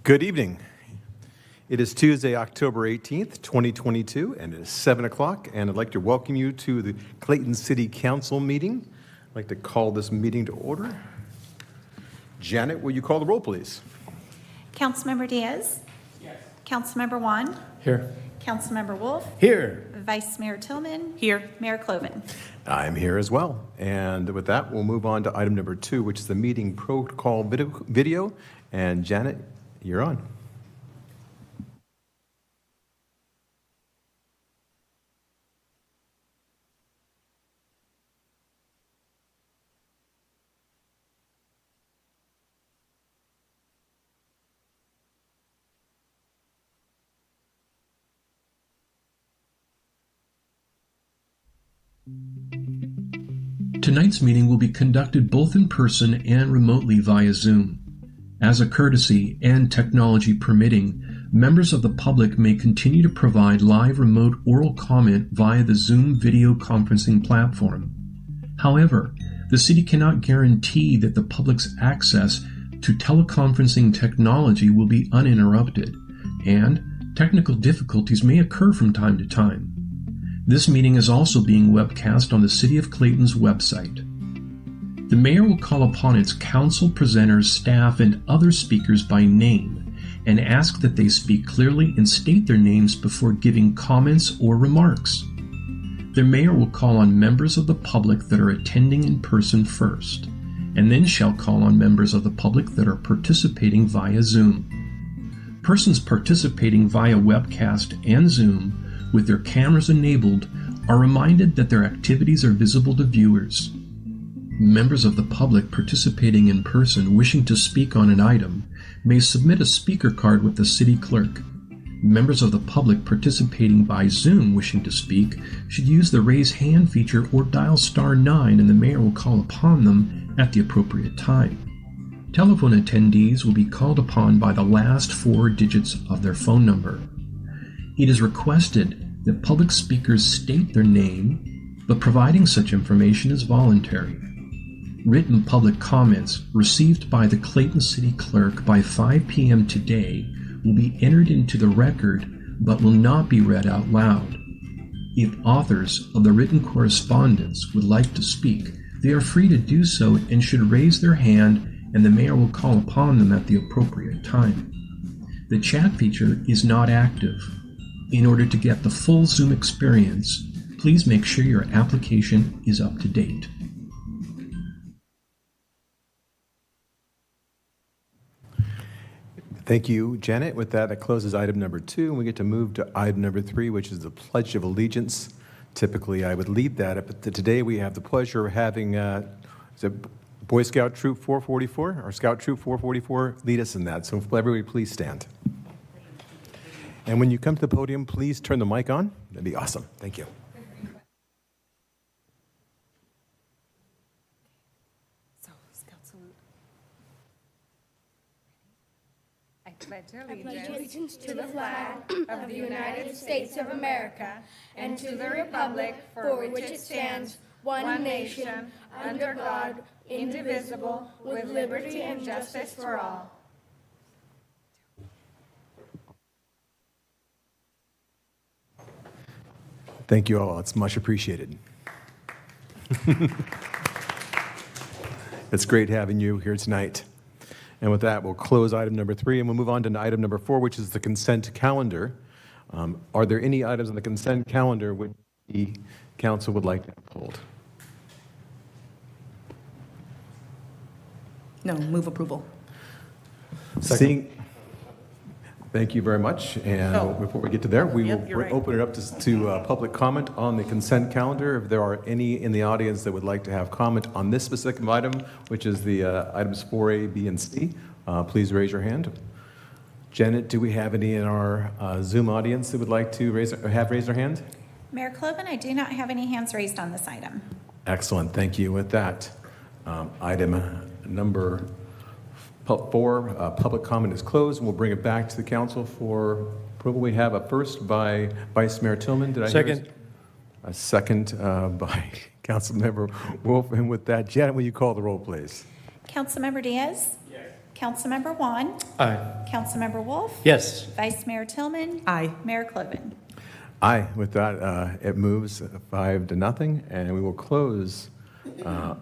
Good evening. It is Tuesday, October 18th, 2022, and it is 7 o'clock, and I'd like to welcome you to the Clayton City Council meeting. I'd like to call this meeting to order. Janet, will you call the roll, please? Councilmember Diaz? Yes. Councilmember Juan? Here. Councilmember Wolf? Here. Vice Mayor Tillman? Here. Mayor Cloven? I'm here as well. And with that, we'll move on to item number 2, which is the meeting protocol video. And Janet, you're on. Tonight's meeting will be conducted both in person and remotely via Zoom. As a courtesy and technology permitting, members of the public may continue to provide live remote oral comment via the Zoom video conferencing platform. However, the city cannot guarantee that the public's access to teleconferencing technology will be uninterrupted, and technical difficulties may occur from time to time. This meeting is also being webcast on the City of Clayton's website. The mayor will call upon its council, presenters, staff, and other speakers by name and ask that they speak clearly and state their names before giving comments or remarks. The mayor will call on members of the public that are attending in person first, and then shall call on members of the public that are participating via Zoom. Persons participating via webcast and Zoom with their cameras enabled are reminded that their activities are visible to viewers. Members of the public participating in person wishing to speak on an item may submit a speaker card with the city clerk. Members of the public participating by Zoom wishing to speak should use the raise hand feature or dial *9 and the mayor will call upon them at the appropriate time. Telephone attendees will be called upon by the last 4 digits of their phone number. It is requested that public speakers state their name, but providing such information is voluntary. Written public comments received by the Clayton City Clerk by 5 p.m. today will be entered into the record, but will not be read out loud. If authors of the written correspondence would like to speak, they are free to do so and should raise their hand, and the mayor will call upon them at the appropriate time. The chat feature is not active. In order to get the full Zoom experience, please make sure your application is up to date. Thank you, Janet. With that closes item number 2, and we get to move to item number 3, which is the Pledge of Allegiance. Typically, I would lead that, but today we have the pleasure of having Boy Scout Troop 444, or Scout Troop 444, lead us in that. So everybody please stand. And when you come to the podium, please turn the mic on. That'd be awesome. Thank you. So, Scout salute. I pledge allegiance to the flag of the United States of America and to the republic for which it stands, one nation, under God, indivisible, with liberty and justice for all. Thank you all. It's much appreciated. It's great having you here tonight. And with that, we'll close item number 3, and we'll move on to item number 4, which is the consent calendar. Are there any items on the consent calendar which the council would like to uphold? No, move approval. Thank you very much. And before we get to there, we will open it up to public comment on the consent calendar. If there are any in the audience that would like to have comment on this specific item, which is the items 4A, B, and C, please raise your hand. Janet, do we have any in our Zoom audience that would like to raise their hand? Mayor Cloven, I do not have any hands raised on this item. Excellent. Thank you. With that, item number 4, public comment is closed, and we'll bring it back to the council for approval. We have a first by Vice Mayor Tillman. Did I hear Second. A second by Councilmember Wolf. And with that, Janet, will you call the roll, please? Councilmember Diaz? Yes. Councilmember Juan. Aye. Councilmember Wolf. Yes. Vice Mayor Tillman. Aye. Mayor Cloven. Aye. With that, it moves 5-0, and we will close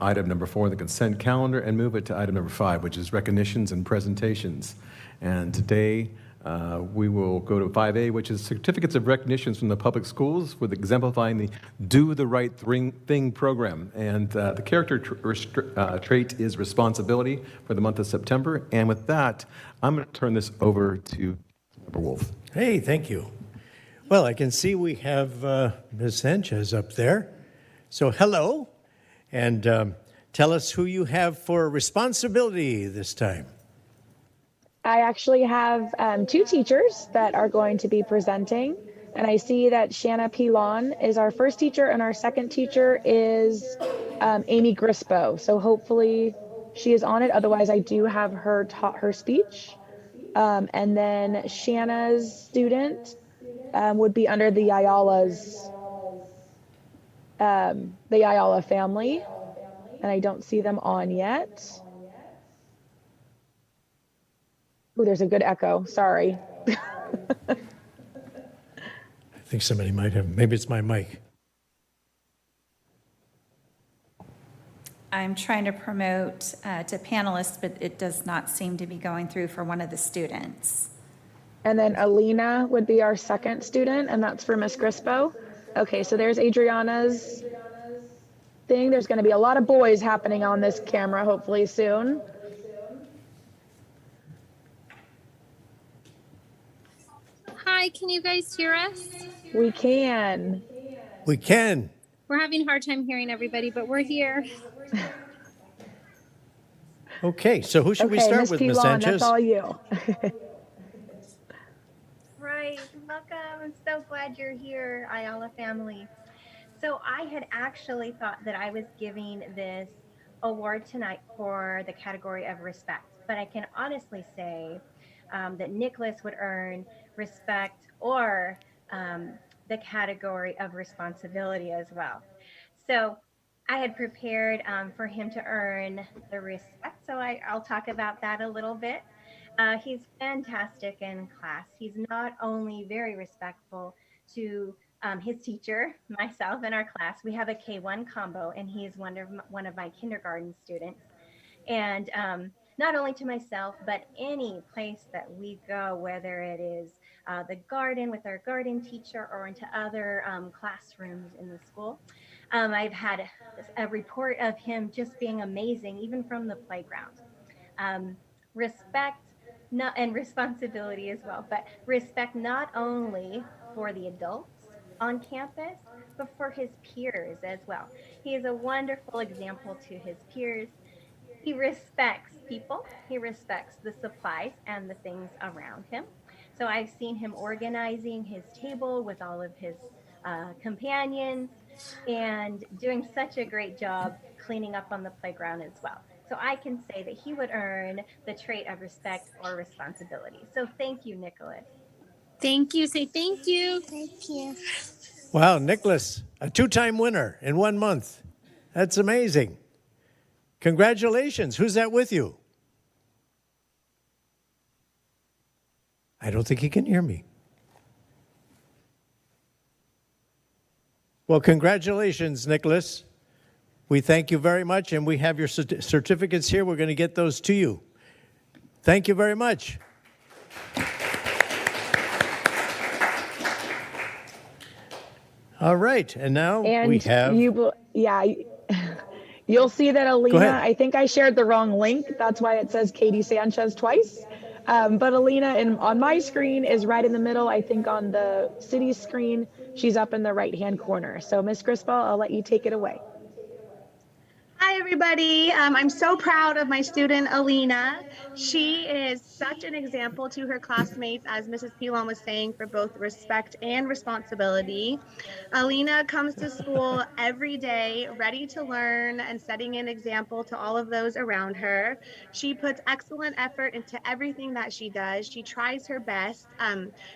item number 4 on the consent calendar and move it to item number 5, which is recognitions and presentations. And today, we will go to 5A, which is certificates of recognitions from the public schools with exemplifying the Do the Right Thing program. And the character trait is responsibility for the month of September. And with that, I'm going to turn this over to Member Wolf. Hey, thank you. Well, I can see we have Ms. Sanchez up there. So hello, and tell us who you have for responsibility this time. I actually have 2 teachers that are going to be presenting, and I see that Shanna Pilon is our first teacher, and our second teacher is Amy Grispo. So hopefully she is on it. Otherwise, I do have her taught her speech. And then Shanna's student would be under the Ayala family, and I don't see them on yet. Oh, there's a good echo. Sorry. I think somebody might have, maybe it's my mic. I'm trying to promote to panelists, but it does not seem to be going through for one of the students. And then Alina would be our second student, and that's for Miss Grispo. Okay, so there's Adriana's thing. There's going to be a lot of boys happening on this camera, hopefully soon. Hi, can you guys hear us? We can. We can. We're having a hard time hearing everybody, but we're here. Okay, so who should we start Miss with, Ms. Pilon, Sanchez? that's all you. Right. Welcome. I'm so glad you're here, Ayala family. So I had actually thought that I was giving this award tonight for the category of respect, but I can honestly say that Nicholas would earn respect or the category of responsibility as well. So I had prepared for him to earn the respect, so I'll talk about that a little bit. He's fantastic in class. He's not only very respectful to his teacher, myself, and our class. We have a K1 combo, and he is one of my kindergarten students. And not only to myself, but any place that we go, whether it is the garden with our garden teacher or into other classrooms in the school. I've had a report of him just being amazing, even from the playground. Respect and responsibility as well, but respect not only for the adults on campus, but for his peers as well. He is a wonderful example to his peers. He respects people, he respects the supplies and the things around him. So I've seen him organizing his table with all of his companions and doing such a great job cleaning up on the playground as well. So I can say that he would earn the trait of respect or responsibility. So thank you, Nicholas. Thank you. Say thank you. Thank you. Wow, Nicholas, a 2-time winner in 1 month. That's amazing. Congratulations. Who's that with you? I don't think he can hear me. Well, congratulations, Nicholas. We thank you very much, and we have your certificates here. We're going to get those to you. Thank you very much. All right, and now And we have... you'll see that Go Alina, ahead. I think I shared the wrong link. That's why it says Katie Sanchez twice. But Alina on my screen is right in the middle. I think on the city screen, she's up in the right-hand corner. So Miss Grispo, I'll let you take it away. Hi, everybody. I'm so proud of my student, Alina. She is such an example to her classmates, as Mrs. Pilon was saying, for both respect and responsibility. Alina comes to school every day, ready to learn and setting an example to all of those around her. She puts excellent effort into everything that she does. She tries her best.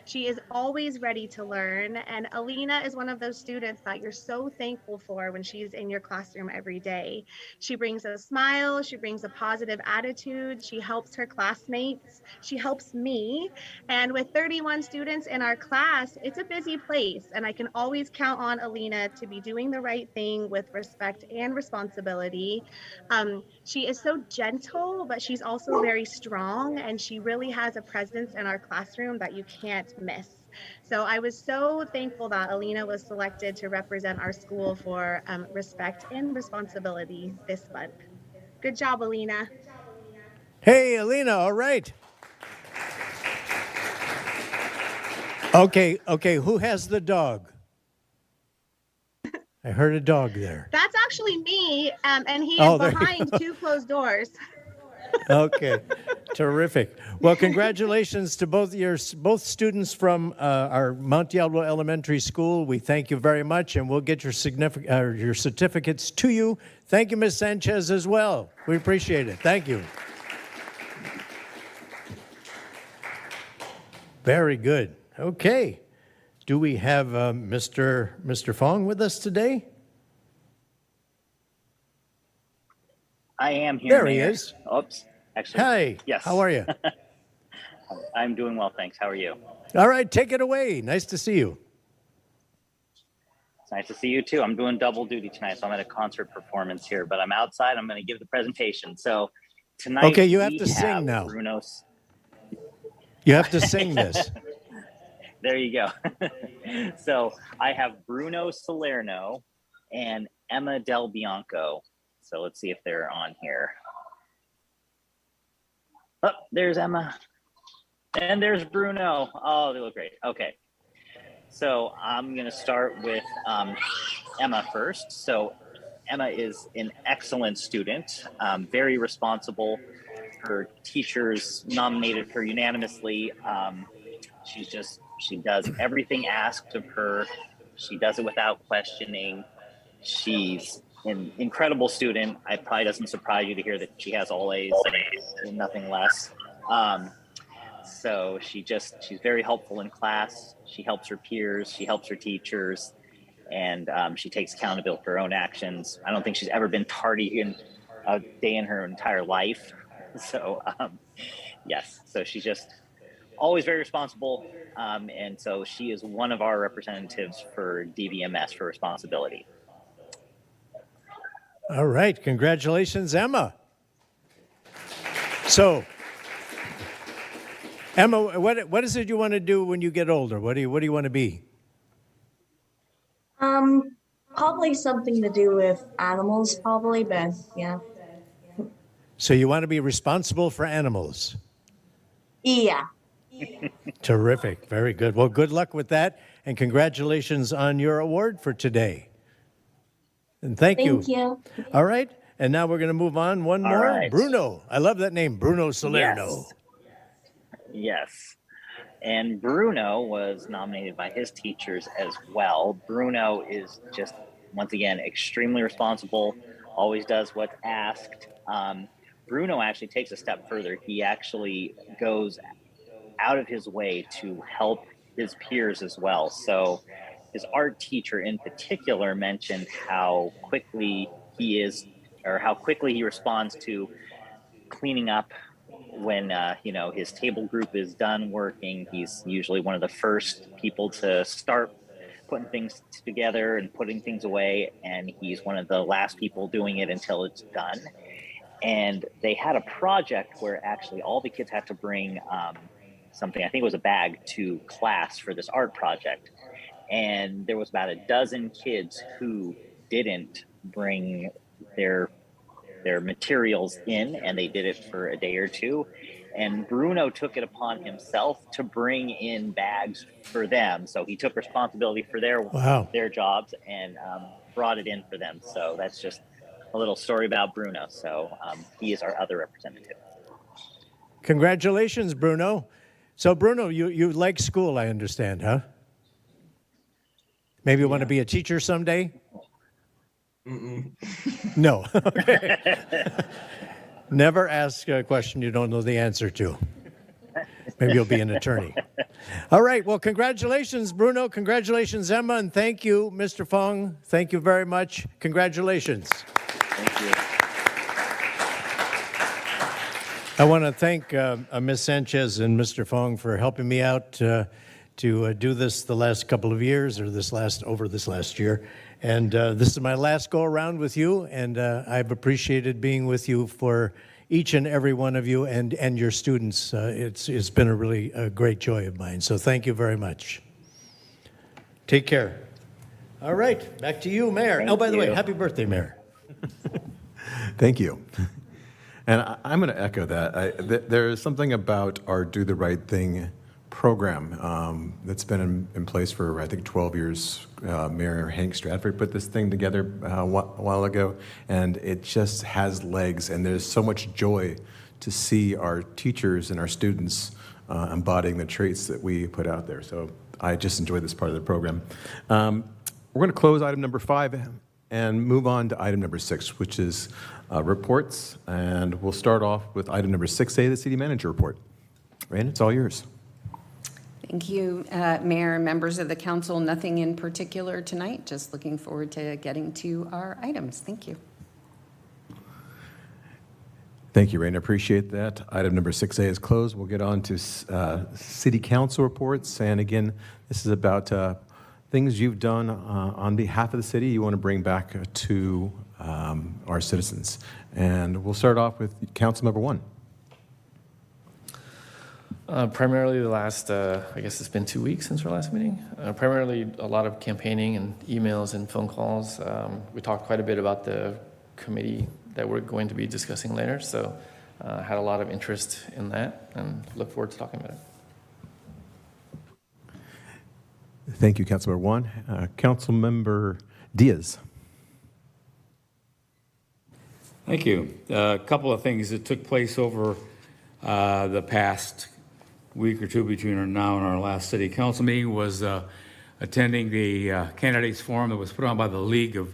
She is always ready to learn. And Alina is one of those students that you're so thankful for when she's in your classroom every day. She brings a smile, she brings a positive attitude, she helps her classmates, she helps me. And with 31 students in our class, it's a busy place, and I can always count on Alina to be doing the right thing with respect and responsibility. She is so gentle, but she's also very strong, and she really has a presence in our classroom that you can't miss. So I was so thankful that Alina was selected to represent our school for respect and responsibility this month. Good job, Alina. Hey, Alina, all right. Okay, who has the dog? I heard a dog there. That's actually me, and he Oh, is there you behind go. two closed doors. Okay, terrific. Well, congratulations to both students from our Mount Diablo Elementary School. We thank you very much, and we'll get your certificates to you. Thank you, Ms. Sanchez, as well. We appreciate it. Thank you. Very good. Okay. Do we have Mr. Fong with us today? I am here. There he Mayor. is. Oops. Actually. Hi. Yes. How are you? I'm doing well, thanks. How are you? All right, take it away. Nice to see you. It's nice to see you too. I'm doing double duty tonight, so I'm at a concert performance here, but I'm outside. I'm going to give the presentation. So tonight, Okay, you have we to sing now. Bruno's. You have to sing this. There you go. So I have Bruno Salerno and Emma Del Bianco. So let's see if they're on here. Oh, there's Emma. And there's Bruno. Oh, they look great. Okay. So I'm going to start with Emma first. So Emma is an excellent student, very responsible. Her teachers nominated her unanimously. She does everything asked of her. She does it without questioning. She's an incredible student. It probably doesn't surprise you to hear that she has all A's and nothing less. So she's very helpful in class. She helps her peers. She helps her teachers. And she takes accountability for her own actions. I don't think she's ever been tardy in a day in her entire life. So, yes. So she's just always very responsible. And so she is one of our representatives for DVMS for responsibility. All right, congratulations, Emma. So, Emma, what is it you want to do when you get older? What do you want to be? Probably something to do with animals, probably, but yeah. So you want to be responsible for animals? Yeah. Terrific, very good. Well, good luck with that, and congratulations on your award for today. And thank you. Thank you. All right, and now we're going to move on. One more, right. Bruno. I love that name, Bruno Salerno. Yes. And Bruno was nominated by his teachers as well. Bruno is just, once again, extremely responsible, always does what's asked. Bruno actually takes a step further. He actually goes out of his way to help his peers as well. So his art teacher in particular mentioned how quickly how quickly he responds to cleaning up when his table group is done working. He's usually one of the first people to start putting things together and putting things away, and he's one of the last people doing it until it's done. And they had a project where actually all the kids had to bring something, I think it was a bag, to class for this art project. And there was about a dozen kids who didn't bring their materials in, and they did it for a day or two. And Bruno took it upon himself to bring in bags for them. So he took responsibility for their jobs and brought it in for them. So that's just a little story about Bruno. So he is our other representative. Congratulations, Bruno. So, Bruno, you like school, I understand, huh? Maybe you want to be a teacher someday? No. Okay. Never ask a question you don't know the answer to. Maybe you'll be an attorney. All right. Well, congratulations, Bruno. Congratulations, Emma. And thank you, Mr. Fong. Thank you very much. Congratulations. Thank you. I want to thank Ms. Sanchez and Mr. Fong for helping me out to do this the last couple of years, or this last year. And this is my last go around with you, and I've appreciated being with you for each and every one of you and your students. It's been a really great joy of mine. So thank you very much. Take care. All right, back to you, Mayor. By the way, happy birthday, Mayor. Thank you. And I'm going to echo that. There is something about our Do the Right Thing program that's been in place for, I think, 12 years. Mayor Hank Stratford put this thing together a while ago, and it just has legs, and there's so much joy to see our teachers and our students embodying the traits that we put out there. So I just enjoy this part of the program. We're going to close item number 5 and move on to item number 6, which is reports. And we'll start off with item number 6A, the city manager report. Raina, it's all yours. Thank you, Mayor and members of the council. Nothing in particular tonight, just looking forward to getting to our items. Thank you. Thank you, Raina. Appreciate that. Item number 6A is closed. We'll get on to city council reports. And again, this is about things you've done on behalf of the city you want to bring back to our citizens. And we'll start off with council member 1. Primarily the last, I guess it's been 2 weeks since our last meeting. Primarily a lot of campaigning and emails and phone calls. We talked quite a bit about the committee that we're going to be discussing later. So had a lot of interest in that and look forward to talking about it. Thank you, Councilmember 1. Councilmember Diaz. Thank you. A couple of things that took place over the past week or two between now and our last city council meeting was attending the candidates forum that was put on by the League of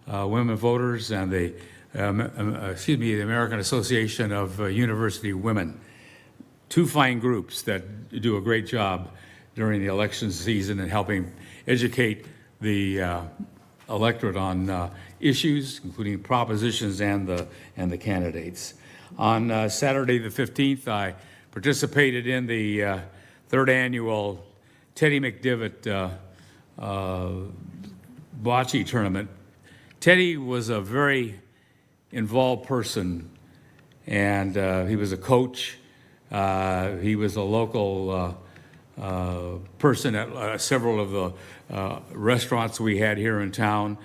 Women Voters and the American Association of University Women. 2 fine groups that do a great job during the election season and helping educate the electorate on issues, including propositions and the candidates. On Saturday the 15th, I participated in the 3rd annual Teddy McDivitt bocce tournament. Teddy was a very involved person, and he was a coach. He was a local person at several of the restaurants we have here in town.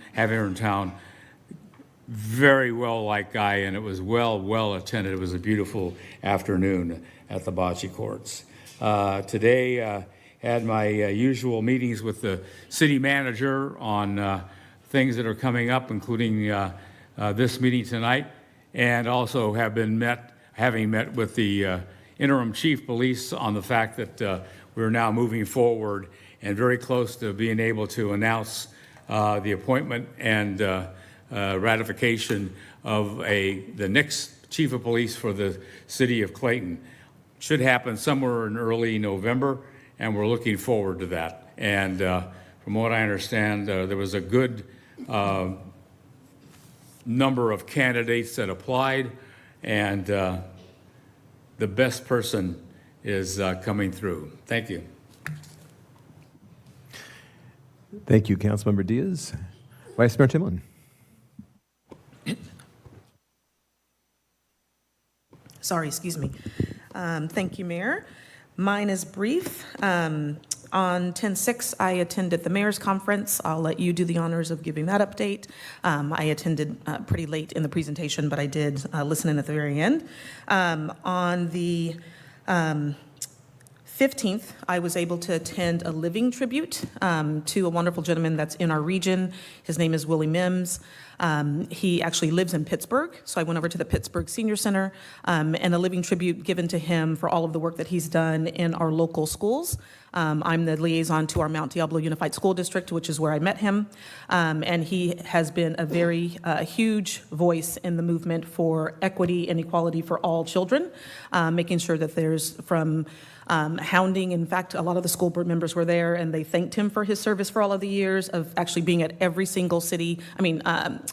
Very well-liked guy, and it was well attended. It was a beautiful afternoon at the bocce courts. Today, had my usual meetings with the city manager on things that are coming up, including this meeting tonight, and also having met with the interim chief police on the fact that we're now moving forward and very close to being able to announce the appointment and ratification of the next chief of police for the city of Clayton. Should happen somewhere in early November, and we're looking forward to that. And from what I understand, there was a good number of candidates that applied, and the best person is coming through. Thank you. Thank you, Councilmember Diaz. Vice Mayor Timlin. Sorry, excuse me. Thank you, Mayor. Mine is brief. On 10/6, I attended the mayor's conference. I'll let you do the honors of giving that update. I attended pretty late in the presentation, but I did listen in at the very end. On the 15th, I was able to attend a living tribute to a wonderful gentleman that's in our region. His name is Willie Mims. He actually lives in Pittsburgh, so I went over to the Pittsburgh Senior Center and a living tribute given to him for all of the work that he's done in our local schools. I'm the liaison to our Mount Diablo Unified School District, which is where I met him, and he has been a very huge voice in the movement for equity and equality for all children, making sure that there's from hounding. In fact, a lot of the school board members were there, and they thanked him for his service for all of the years of actually being at every single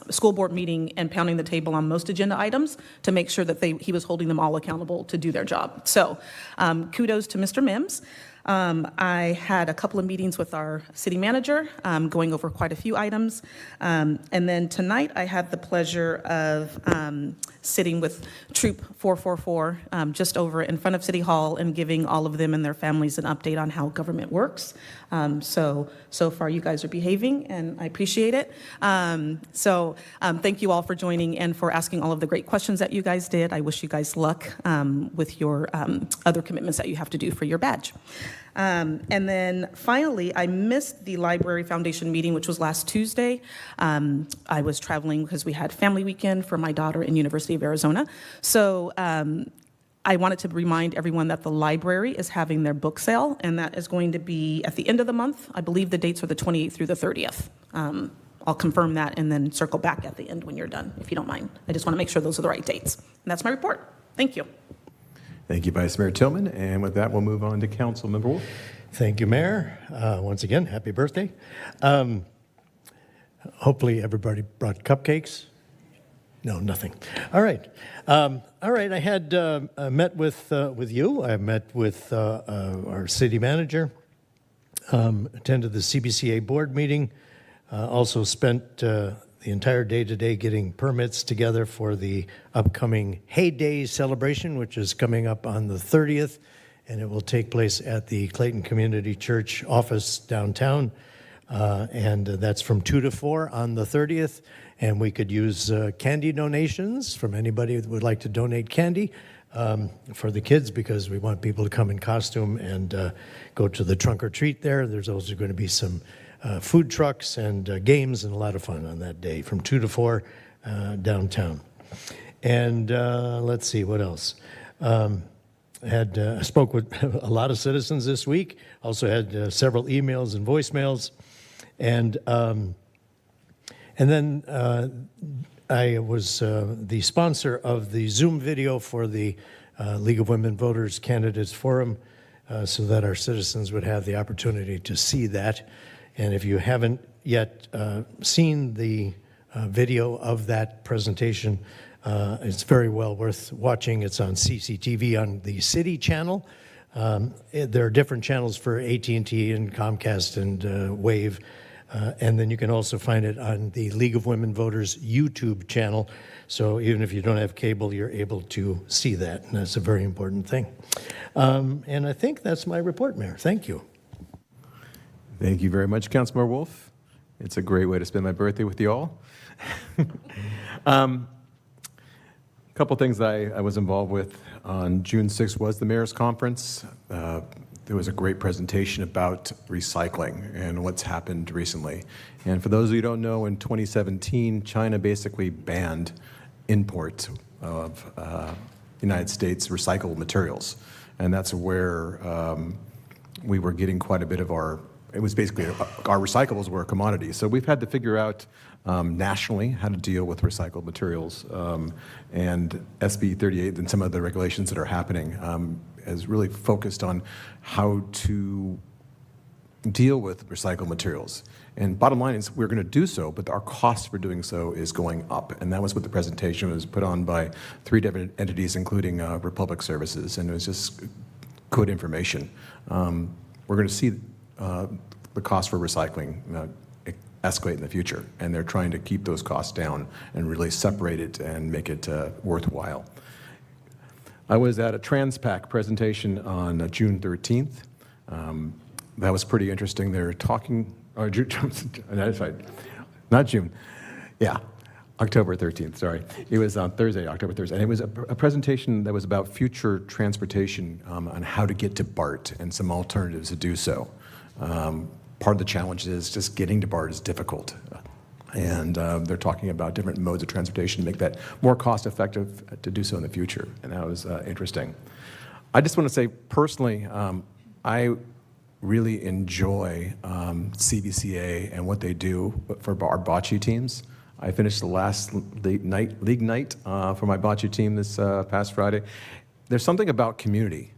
school board meeting and pounding the table on most agenda items to make sure that he was holding them all accountable to do their job. So kudos to Mr. Mims. I had a couple of meetings with our city manager, going over quite a few items. And then tonight I had the pleasure of sitting with Troop 444 just over in front of City Hall and giving all of them and their families an update on how government works. So far you guys are behaving and I appreciate it. Thank you all for joining and for asking all of the great questions that you guys did. I wish you guys luck with your other commitments that you have to do for your badge. And then finally, I missed the Library Foundation meeting, which was last Tuesday. I was traveling because we had family weekend for my daughter in University of Arizona. So I wanted to remind everyone that the library is having their book sale, and that is going to be at the end of the month. I believe the dates are the 28th through the 30th. I'll confirm that and then circle back at the end when you're done, if you don't mind. I just want to make sure those are the right dates. And that's my report. Thank you. Thank you, Vice Mayor Tillman. And with that, we'll move on to Council Member Wolf. Thank you, Mayor. Once again, happy birthday. Hopefully everybody brought cupcakes. No, nothing. All right. I had met with you. I met with our city manager, attended the CBCA board meeting, also spent the entire day today getting permits together for the upcoming Hay Day celebration, which is coming up on the 30th, and it will take place at the Clayton Community Church office downtown. And that's from 2 to 4 on the 30th. And we could use candy donations from anybody that would like to donate candy for the kids, because we want people to come in costume and go to the trunk or treat there. There's also going to be some food trucks and games and a lot of fun on that day from 2 to 4 downtown. And let's see, what else? I spoke with a lot of citizens this week. Also had several emails and voicemails. And then I was the sponsor of the Zoom video for the League of Women Voters Candidates Forum, so that our citizens would have the opportunity to see that. And if you haven't yet seen the video of that presentation, it's very well worth watching. It's on CCTV on the City channel. There are different channels for AT&T and Comcast and Wave. And then you can also find it on the League of Women Voters YouTube channel. So even if you don't have cable, you're able to see that. And that's a very important thing. And I think that's my report, Mayor. Thank you. Thank you very much, Councilmember Wolf. It's a great way to spend my birthday with you all. A couple things I was involved with on June 6th was the Mayor's Conference. There was a great presentation about recycling and what's happened recently. And for those of you who don't know, in 2017, China basically banned import of United States recycled materials. And that's where we were getting quite a bit of it was basically our recyclables were a commodity. So we've had to figure out nationally how to deal with recycled materials. And SB 38 and some of the regulations that are happening is really focused on how to deal with recycled materials. And bottom line is we're going to do so, but our cost for doing so is going up. And that was what the presentation was put on by 3 different entities, including Republic Services. And it was just good information. We're going to see the cost for recycling escalate in the future, and they're trying to keep those costs down and really separate it and make it worthwhile. I was at a TransPac presentation on June 13th. That was pretty interesting. They were talking, or not June, yeah, October 13th, sorry. It was on Thursday, October 3rd, and it was a presentation that was about future transportation on how to get to BART and some alternatives to do so. Part of the challenge is just getting to BART is difficult. And they're talking about different modes of transportation to make that more cost effective to do so in the future. And that was interesting. I just want to say personally, I really enjoy CBCA and what they do for our bocce teams. I finished the last league night for my bocce team this past Friday. There's something about community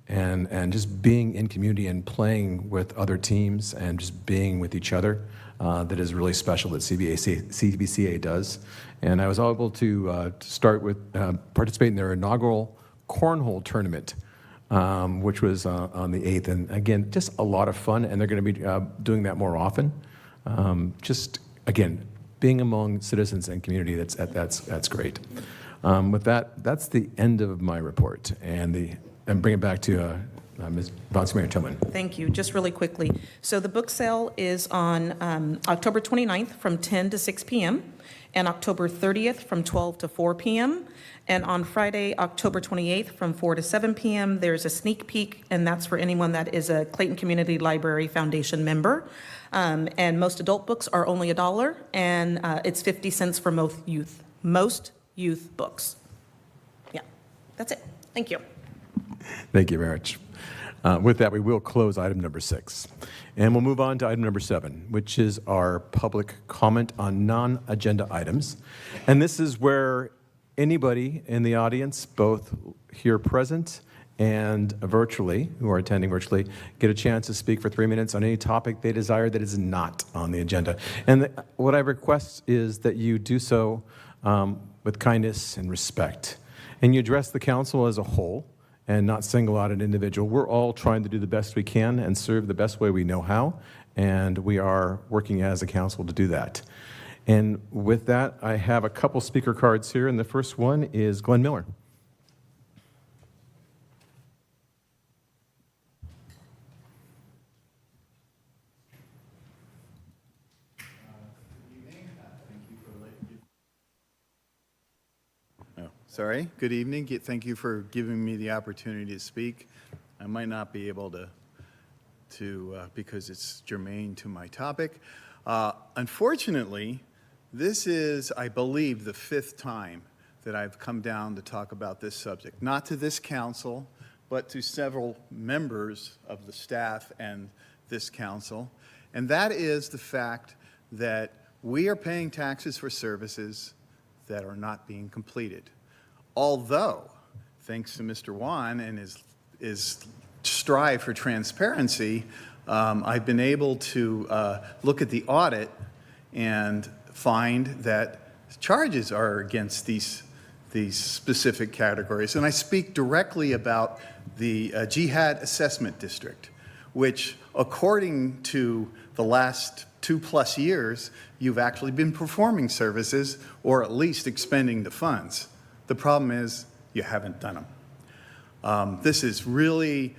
and just being in community and playing with other teams and just being with each other that is really special that CBCA does. And I was able to start with participate in their inaugural cornhole tournament, which was on the 8th. And again, just a lot of fun, and they're going to be doing that more often. Just, again, being among citizens and community, that's great. With that, that's the end of my report, and bring it back to Ms. Vice Mayor Tillman. Thank you. Just really quickly. So the book sale is on October 29th from 10 to 6 p.m. and October 30th from 12 to 4 p.m. And on Friday, October 28th from 4 to 7 p.m., there's a sneak peek, and that's for anyone that is a Clayton Community Library Foundation member. And most adult books are only $1, and it's 50 cents for most youth books. Yeah, that's it. Thank you. Thank you very much. With that, we will close item number 6. And we'll move on to item number 7, which is our public comment on non-agenda items. And this is where anybody in the audience, both here present and virtually, who are attending virtually, get a chance to speak for 3 minutes on any topic they desire that is not on the agenda. And what I request is that you do so with kindness and respect. And you address the council as a whole and not single out an individual. We're all trying to do the best we can and serve the best way we know how, and we are working as a council to do that. And with that, I have a couple speaker cards here, and the first one is Glenn Miller. Sorry. Good evening. Thank you for giving me the opportunity to speak. I might not be able to because it's germane to my topic. Unfortunately, this is, I believe, the 5th time that I've come down to talk about this subject. Not to this council, but to several members of the staff and this council. And that is the fact that we are paying taxes for services that are not being completed. Although, thanks to Mr. Wan and his strive for transparency, I've been able to look at the audit and find that charges are against these specific categories. And I speak directly about the Jihad Assessment District, which, according to the last 2+ years, you've actually been performing services or at least expending the funds. The problem is you haven't done them. This is really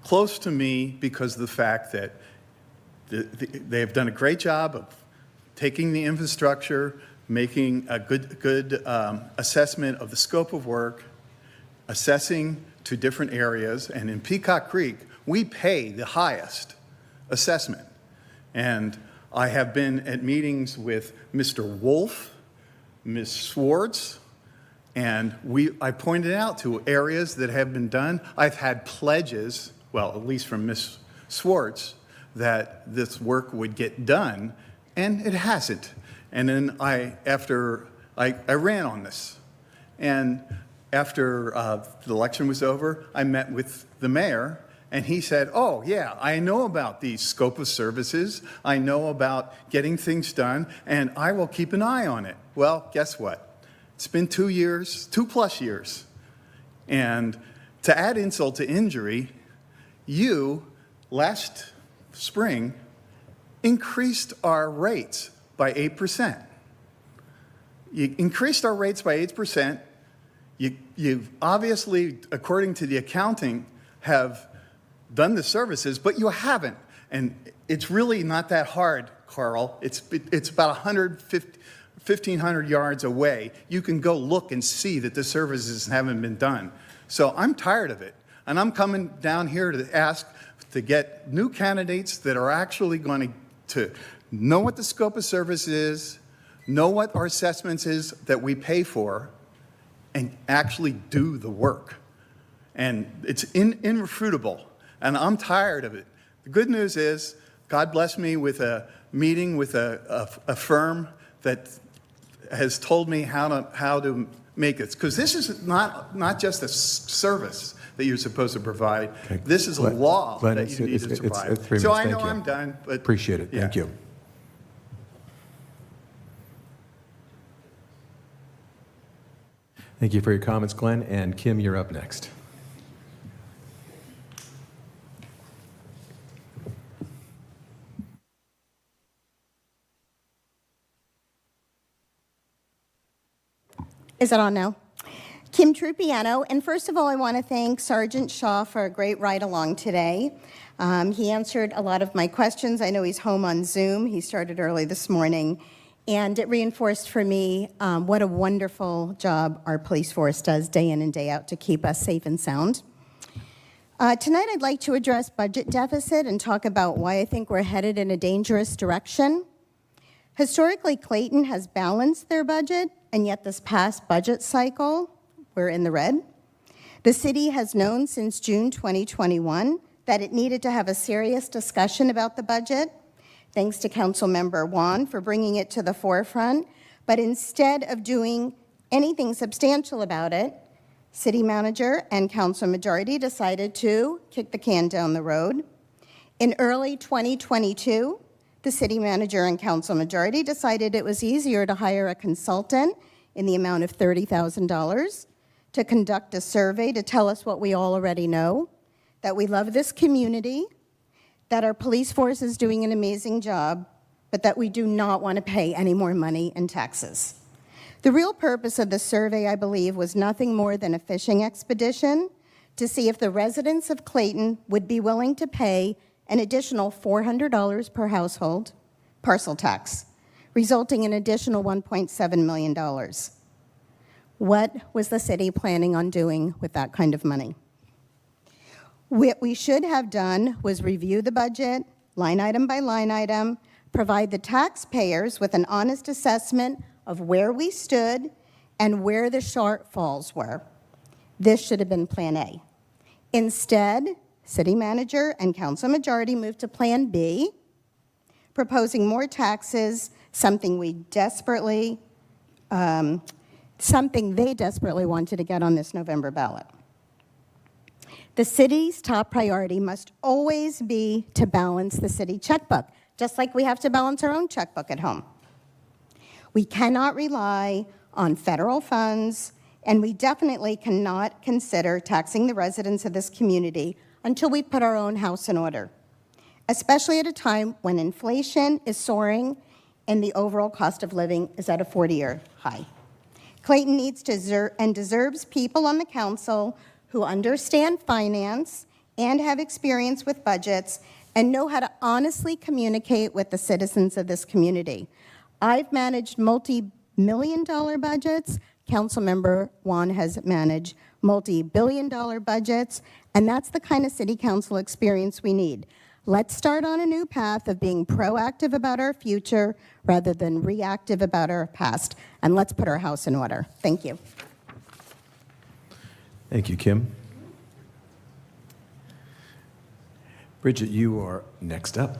close to me because of the fact that they have done a great job of taking the infrastructure, making a good assessment of the scope of work, assessing to different areas. And in Peacock Creek, we pay the highest assessment. And I have been at meetings with Mr. Wolf, Ms. Swartz, and I pointed out to areas that have been done. I've had pledges, well, at least from Ms. Swartz, that this work would get done, and it hasn't. And then I ran on this. And after the election was over, I met with the mayor, and he said, oh, yeah, I know about the scope of services. I know about getting things done, and I will keep an eye on it. Well, guess what? It's been 2 years, 2+ years. And to add insult to injury, you, last spring, increased our rates by 8%. You increased our rates by 8%. You obviously, according to the accounting, have done the services, but you haven't. And it's really not that hard, Carl. It's about 1,500 yards away. You can go look and see that the services haven't been done. So I'm tired of it. And I'm coming down here to ask to get new candidates that are actually going to know what the scope of service is, know what our assessments is that we pay for, and actually do the work. And it's irrefutable. And I'm tired of it. The good news is, God bless me with a meeting with a firm that has told me how to make it. Because this is not just a service. that you're supposed to provide. Okay. This is a Glenn- law Glenn, that you need to it's provide. 3 So minutes. I know Thank you. I'm done, but. Appreciate it. Thank Yeah. you. Thank you for your comments, Glenn. And Kim, you're up next. Is it on now? Kim Trupiano, and first of all, I want to thank Sergeant Shaw for a great ride along today. He answered a lot of my questions. I know he's home on Zoom. He started early this morning, and it reinforced for me what a wonderful job our police force does day in and day out to keep us safe and sound. Tonight, I'd like to address budget deficit and talk about why I think we're headed in a dangerous direction. Historically, Clayton has balanced their budget, and yet this past budget cycle, we're in the red. The city has known since June 2021 that it needed to have a serious discussion about the budget. Thanks to Councilmember Juan for bringing it to the forefront. But instead of doing anything substantial about it, city manager and council majority decided to kick the can down the road. In early 2022, the city manager and council majority decided it was easier to hire a consultant in the amount of $30,000 to conduct a survey to tell us what we all already know, that we love this community, that our police force is doing an amazing job, but that we do not want to pay any more money in taxes. The real purpose of the survey, I believe, was nothing more than a fishing expedition to see if the residents of Clayton would be willing to pay an additional $400 per household parcel tax, resulting in an additional $1.7 million. What was the city planning on doing with that kind of money? What we should have done was review the budget, line item by line item, provide the taxpayers with an honest assessment of where we stood and where the shortfalls were. This should have been Plan A. Instead, city manager and council majority moved to Plan B, proposing more taxes, something they desperately wanted to get on this November ballot. The city's top priority must always be to balance the city checkbook, just like we have to balance our own checkbook at home. We cannot rely on federal funds, and we definitely cannot consider taxing the residents of this community until we put our own house in order, especially at a time when inflation is soaring and the overall cost of living is at a 40-year high. Clayton needs and deserves people on the council who understand finance and have experience with budgets and know how to honestly communicate with the citizens of this community. I've managed multi-million-dollar budgets. Councilmember Juan has managed multi-billion-dollar budgets, and that's the kind of city council experience we need. Let's start on a new path of being proactive about our future rather than reactive about our past, and let's put our house in order. Thank you. Thank you, Kim. Bridget, you are next up.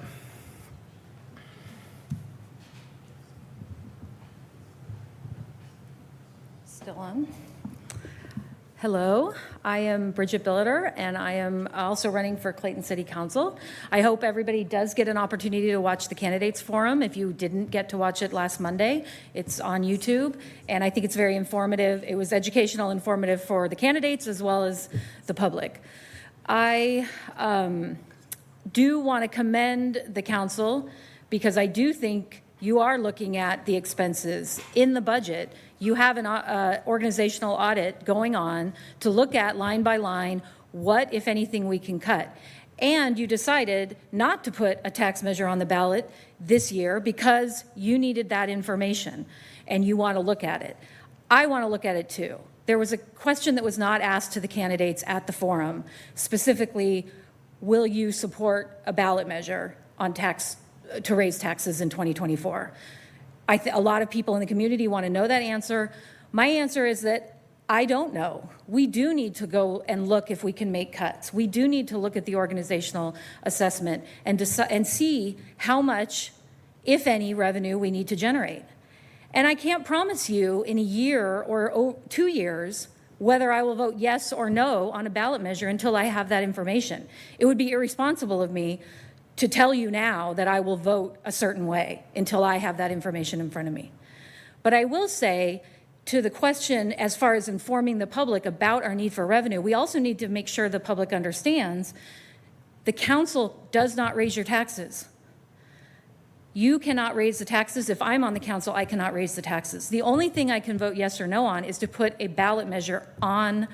Still on. Hello, I am Bridget Billiter, and I am also running for Clayton City Council. I hope everybody does get an opportunity to watch the Candidates Forum. If you didn't get to watch it last Monday, it's on YouTube, and I think it's very informative. It was educational, informative for the candidates as well as the public. I do want to commend the council because I do think you are looking at the expenses in the budget. You have an organizational audit going on to look at line by line what, if anything, we can cut. And you decided not to put a tax measure on the ballot this year because you needed that information and you want to look at it. I want to look at it too. There was a question that was not asked to the candidates at the forum, specifically, will you support a ballot measure on tax to raise taxes in 2024? A lot of people in the community want to know that answer. My answer is that I don't know. We do need to go and look if we can make cuts. We do need to look at the organizational assessment and see how much, if any, revenue we need to generate. And I can't promise you in a year or 2 years whether I will vote yes or no on a ballot measure until I have that information. It would be irresponsible of me to tell you now that I will vote a certain way until I have that information in front of me. But I will say, to the question as far as informing the public about our need for revenue, we also need to make sure the public understands the council does not raise your taxes. You cannot raise the taxes. If I'm on the council, I cannot raise the taxes. The only thing I can vote yes or no on is to put a ballot measure on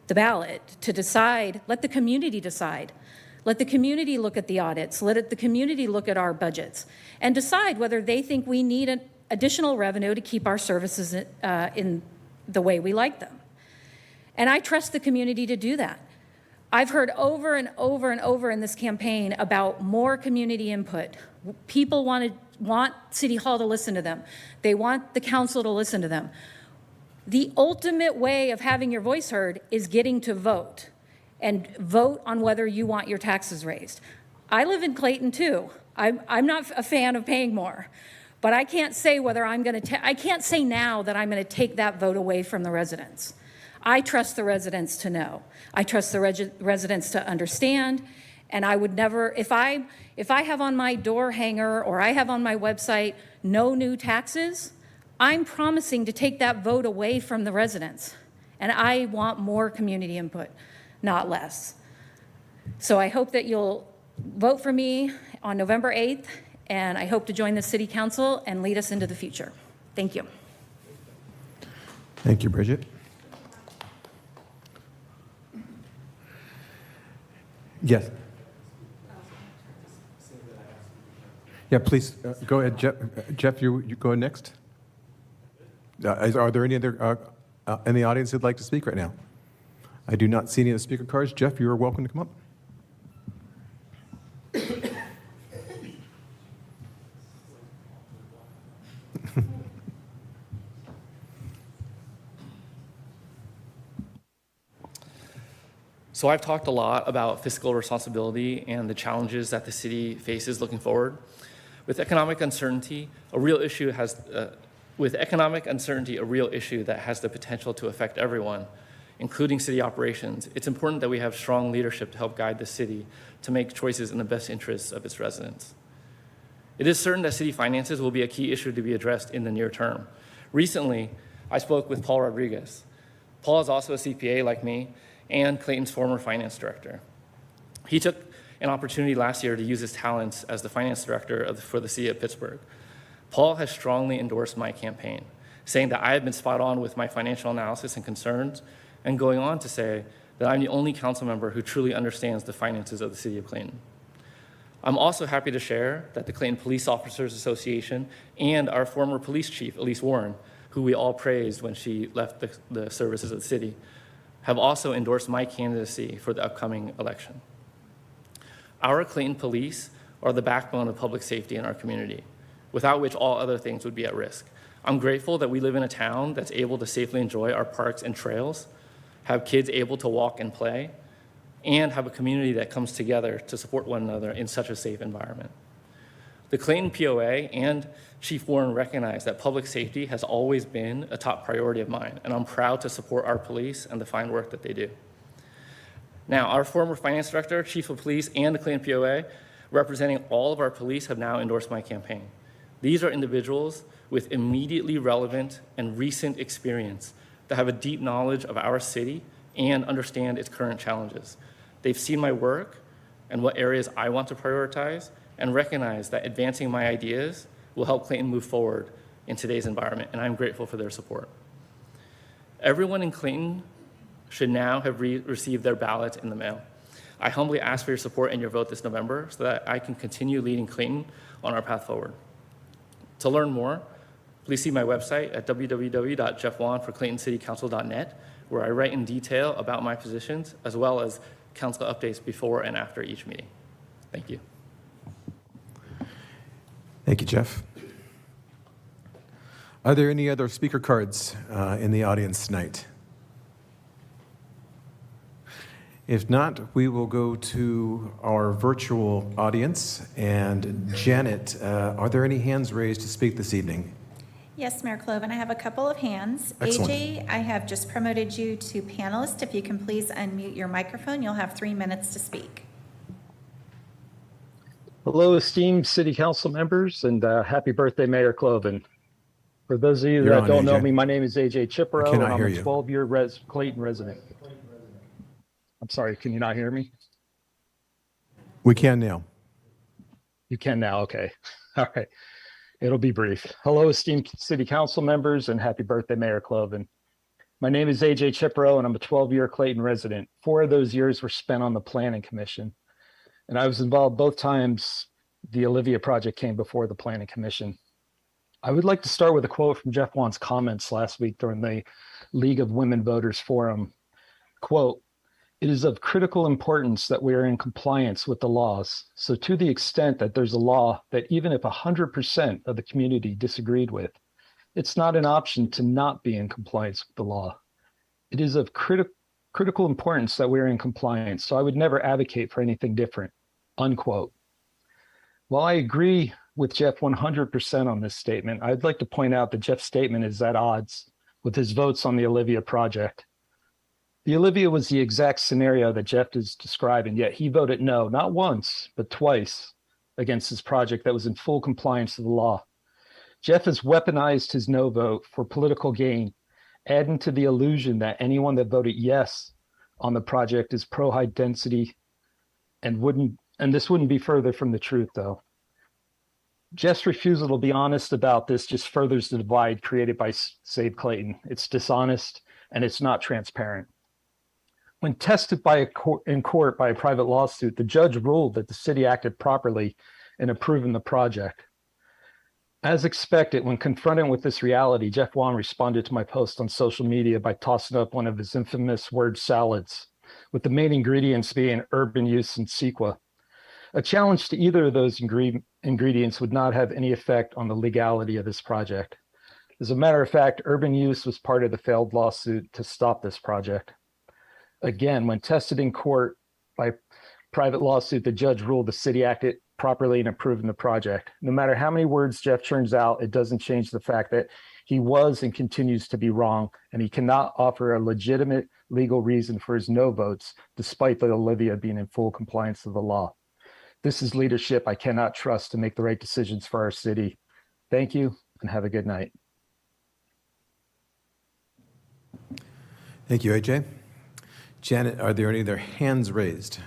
the ballot to decide, let the community decide. Let the community look at the audits, the community look at our budgets, and decide whether they think we need an additional revenue to keep our services in the way we like them. And I trust the community to do that. I've heard over and over and over in this campaign about more community input. People want City Hall to listen to them. They want the council to listen to them. The ultimate way of having your voice heard is getting to vote, and vote on whether you want your taxes raised. I live in Clayton too. I'm not a fan of paying more, but I can't say whether I can't say now that I'm going to take that vote away from the residents. I trust the residents to know. I trust the residents to understand, and I would never, if I have on my door hanger or I have on my website no new taxes, I'm promising to take that vote away from the residents, and I want more community input, not less. So I hope that you'll vote for me on November 8th, and I hope to join the City Council and lead us into the future. Thank you. Thank you, Bridget. Yes. Yeah, please, go ahead, Jeff. Jeff, you go ahead next. Are there any other in the audience who'd like to speak right now? I do not see any of the speaker cards. Jeff, you are welcome to come up. So I've talked a lot about fiscal responsibility and the challenges that the city faces looking forward. With economic uncertainty, a real issue that has the potential to affect everyone, including city operations, it's important that we have strong leadership to help guide the city to make choices in the best interests of its residents. It is certain that city finances will be a key issue to be addressed in the near term. Recently, I spoke with Paul Rodriguez. Paul is also a CPA like me and Clayton's former finance director. He took an opportunity last year to use his talents as the finance director for the city of Pittsburgh. Paul has strongly endorsed my campaign, saying that I have been spot on with my financial analysis and concerns, and going on to say that I'm the only council member who truly understands the finances of the city of Clayton. I'm also happy to share that the Clayton Police Officers Association and our former police chief, Elise Warren, who we all praised when she left the services of the city, have also endorsed my candidacy for the upcoming election. Our Clayton police are the backbone of public safety in our community, without which all other things would be at risk. I'm grateful that we live in a town that's able to safely enjoy our parks and trails, have kids able to walk and play, and have a community that comes together to support one another in such a safe environment. The Clayton POA and Chief Warren recognize that public safety has always been a top priority of mine, and I'm proud to support our police and the fine work that they do. Now, our former finance director, chief of police, and the Clayton POA, representing all of our police, have now endorsed my campaign. These are individuals with immediately relevant and recent experience that have a deep knowledge of our city and understand its current challenges. They've seen my work and what areas I want to prioritize, and recognize that advancing my ideas will help Clayton move forward in today's environment, and I'm grateful for their support. Everyone in Clayton should now have received their ballot in the mail. I humbly ask for your support and your vote this November so that I can continue leading Clayton on our path forward. To learn more, please see my website at www.jeffwan.claytoncitycouncil.net, where I write in detail about my positions, as well as council updates before and after each meeting. Thank you. Thank you, Jeff. Are there any other speaker cards in the audience tonight? If not, we will go to our virtual audience. And Janet, are there any hands raised to speak this evening? Yes, Mayor Cloven, I have a couple of hands. Excellent. AJ, I have just promoted you to panelist. If you can please unmute your microphone, you'll have 3 minutes to speak. Hello, esteemed City Council members, and happy birthday, Mayor Cloven. For those of you You're that on, don't know AJ. me, my name is AJ Chipro, I and cannot I'm hear a you. 12-year Clayton resident. I'm sorry, can you not hear me? We can now. You can now, okay. All right, it'll be brief. Hello, esteemed City Council members, and happy birthday, Mayor Cloven. My name is AJ Chipro, and I'm a 12-year Clayton resident. 4 of those years were spent on the Planning Commission, and I was involved both times the Olivia project came before the Planning Commission. I would like to start with a quote from Jeff Wan's comments last week during the League of Women Voters Forum. Quote, "It is of critical importance that we are in compliance with the laws. So to the extent that there's a law that even if 100% of the community disagreed with, it's not an option to not be in compliance with the law. It is of critical importance that we are in compliance. So I would never advocate for anything different." Unquote. While I agree with Jeff 100% on this statement, I'd like to point out that Jeff's statement is at odds with his votes on the Olivia project. The Olivia was the exact scenario that Jeff is describing, yet he voted no, not once, but twice against his project that was in full compliance with the law. Jeff has weaponized his no vote for political gain, adding to the illusion that anyone that voted yes on the project is pro-high density and this wouldn't be further from the truth, though. Jeff's refusal to be honest about this just furthers the divide created by Save Clayton. It's dishonest and it's not transparent. When tested in court by a private lawsuit, the judge ruled that the city acted properly in approving the project. As expected, when confronted with this reality, Jeff Wan responded to my post on social media by tossing up one of his infamous word salads, with the main ingredients being urban use and CEQA. A challenge to either of those ingredients would not have any effect on the legality of this project. As a matter of fact, urban use was part of the failed lawsuit to stop this project. Again, when tested in court by private lawsuit, the judge ruled the city acted properly in approving the project. No matter how many words Jeff churns out, it doesn't change the fact that he was and continues to be wrong, and he cannot offer a legitimate legal reason for his no votes, despite the Olivia being in full compliance with the law. This is leadership I cannot trust to make the right decisions for our city. Thank you and have a good night. Thank you, AJ. Janet, are there any other hands raised?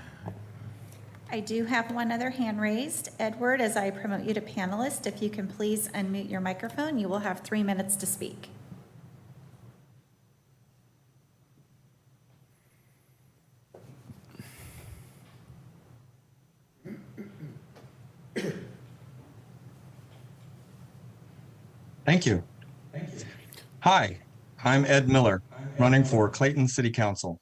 I do have one other hand raised. Edward, as I promote you to panelist, if you can please unmute your microphone, you will have 3 minutes to speak. Thank you. Hi, I'm Ed Miller, running for Clayton City Council.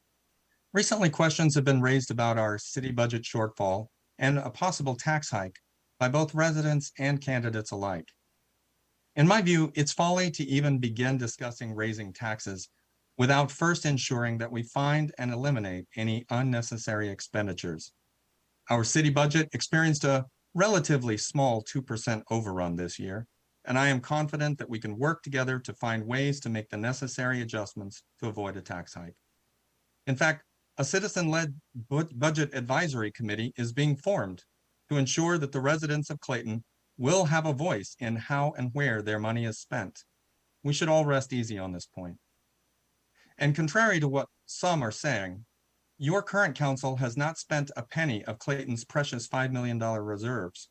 Recently, questions have been raised about our city budget shortfall and a possible tax hike by both residents and candidates alike. In my view, it's folly to even begin discussing raising taxes without first ensuring that we find and eliminate any unnecessary expenditures. Our city budget experienced a relatively small 2% overrun this year, and I am confident that we can work together to find ways to make the necessary adjustments to avoid a tax hike. In fact, a citizen-led budget advisory committee is being formed to ensure that the residents of Clayton will have a voice in how and where their money is spent. We should all rest easy on this point. And contrary to what some are saying, your current council has not spent a penny of Clayton's precious $5 million reserves.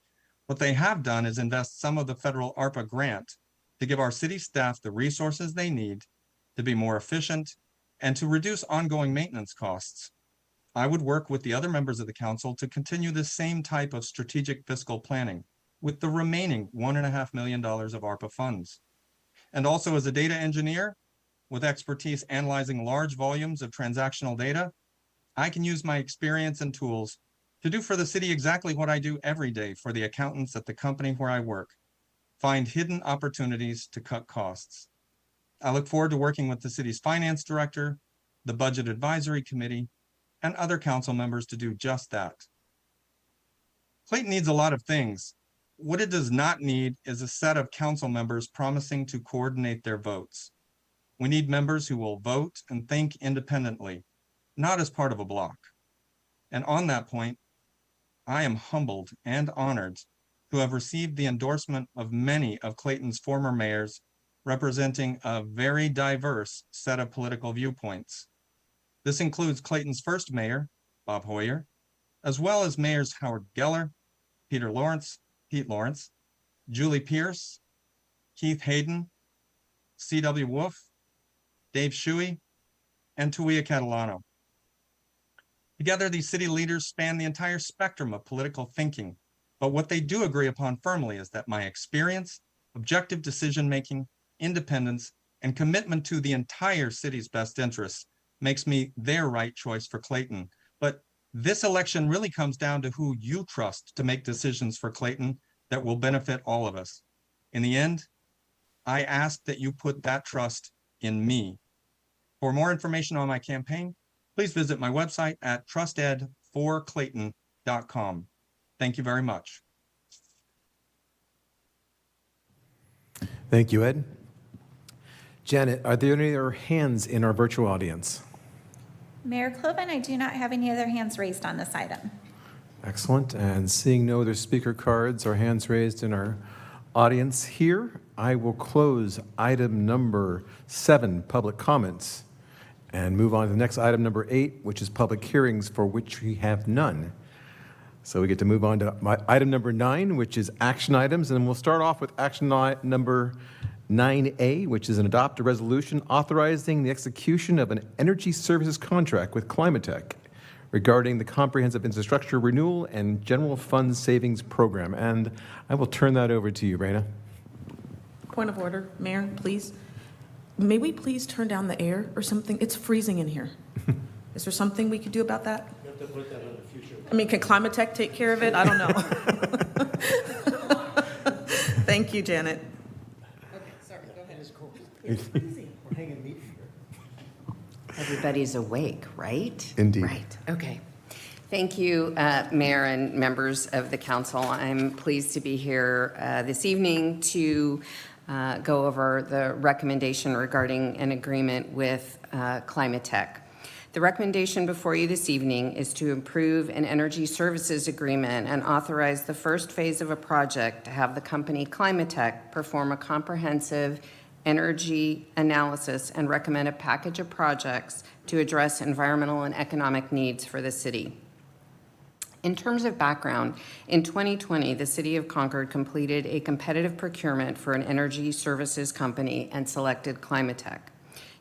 What they have done is invest some of the federal ARPA grant to give our city staff the resources they need to be more efficient and to reduce ongoing maintenance costs. I would work with the other members of the council to continue this same type of strategic fiscal planning with the remaining $1.5 million of ARPA funds. And also as a data engineer with expertise analyzing large volumes of transactional data, I can use my experience and tools to do for the city exactly what I do every day for the accountants at the company where I work, find hidden opportunities to cut costs. I look forward to working with the city's finance director, the budget advisory committee, and other council members to do just that. Clayton needs a lot of things, What it does not need is a set of council members promising to coordinate their votes. We need members who will vote and think independently, not as part of a bloc. And on that point, I am humbled and honored to have received the endorsement of many of Clayton's former mayors, representing a very diverse set of political viewpoints. This includes Clayton's first mayor, Bob Hoyer, as well as mayors Howard Geller, Pete Lawrence, Julie Pierce, Keith Hayden, C.W. Wolf, Dave Shuey, and Tuia Catalano. Together, these city leaders span the entire spectrum of political thinking, but what they do agree upon firmly is that my experience, objective decision-making, independence, and commitment to the entire city's best interests makes me their right choice for Clayton. But this election really comes down to who you trust to make decisions for Clayton that will benefit all of us. In the end, I ask that you put that trust in me. For more information on my campaign, please visit my website at trustedforclayton.com. Thank you very much. Thank you, Ed. Janet, are there any other hands in our virtual audience? Mayor Cloven, I do not have any other hands raised on this item. Excellent. And seeing no other speaker cards or hands raised in our audience here, I will close item number 7, public comments, and move on to the next item, number 8, which is public hearings, for which we have none. So we get to move on to item number 9, which is action items, and we'll start off with action number 9A, which is an adopt a resolution authorizing the execution of an energy services contract with Climatech regarding the comprehensive infrastructure renewal and general fund savings program. And I will turn that over to you, Raina. Point of order, Mayor, please. May we please turn down the air or something? It's freezing in here. Is there something we could do about that? You have to put that on the future. I mean, can Climatech take care of it? I don't know. Thank you, Janet. Okay, sorry, go ahead. It's cool. It's freezing. We're hanging meat here. Everybody's awake, right? Indeed. Right, okay. Thank you, Mayor and members of the council. I'm pleased to be here this evening to go over the recommendation regarding an agreement with Climatech. The recommendation before you this evening is to approve an energy services agreement and authorize the first phase of a project to have the company Climatech perform a comprehensive energy analysis and recommend a package of projects to address environmental and economic needs for the city. In terms of background, in 2020, the City of Concord completed a competitive procurement for an energy services company and selected Climatech.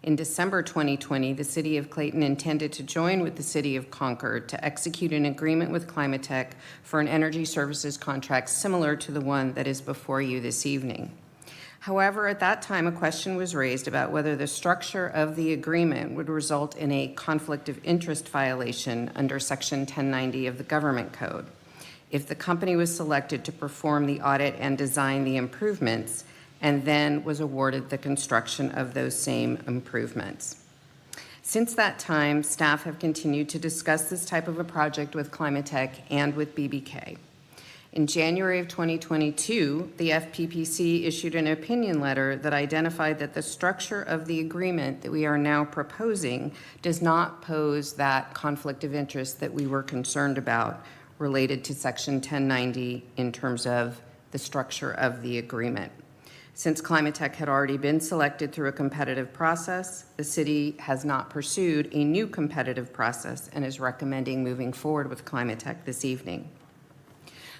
In December 2020, the City of Clayton intended to join with the City of Concord to execute an agreement with Climatech for an energy services contract similar to the one that is before you this evening. However, at that time, a question was raised about whether the structure of the agreement would result in a conflict of interest violation under Section 1090 of the Government Code if the company was selected to perform the audit and design the improvements and then was awarded the construction of those same improvements. Since that time, staff have continued to discuss this type of a project with Climatech and with BBK. In January of 2022, the FPPC issued an opinion letter that identified that the structure of the agreement that we are now proposing does not pose that conflict of interest that we were concerned about related to Section 1090 in terms of the structure of the agreement. Since Climatech had already been selected through a competitive process, the city has not pursued a new competitive process and is recommending moving forward with Climatech this evening.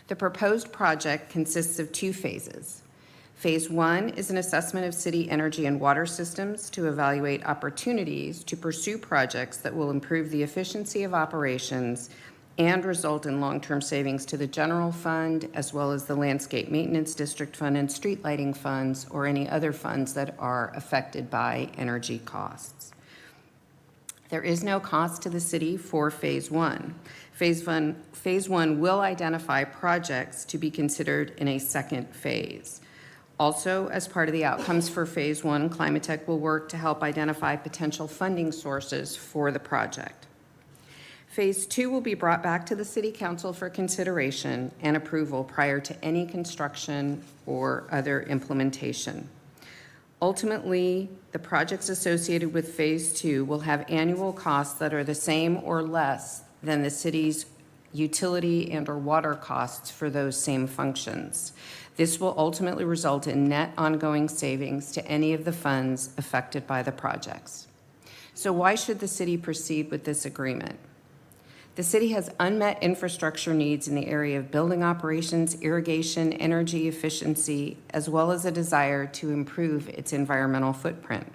The proposed project consists of 2 phases. Phase 1 is an assessment of city energy and water systems to evaluate opportunities to pursue projects that will improve the efficiency of operations and result in long-term savings to the general fund, as well as the landscape maintenance district fund and street lighting funds, or any other funds that are affected by energy costs. There is no cost to the city for Phase 1. Phase 1 will identify projects to be considered in a second phase. Also, as part of the outcomes for Phase 1, Climatech will work to help identify potential funding sources for the project. Phase 2 will be brought back to the City Council for consideration and approval prior to any construction or other implementation. Ultimately, the projects associated with Phase 2 will have annual costs that are the same or less than the city's utility and/or water costs for those same functions. This will ultimately result in net ongoing savings to any of the funds affected by the projects. So why should the city proceed with this agreement? The city has unmet infrastructure needs in the area of building operations, irrigation, energy efficiency, as well as a desire to improve its environmental footprint.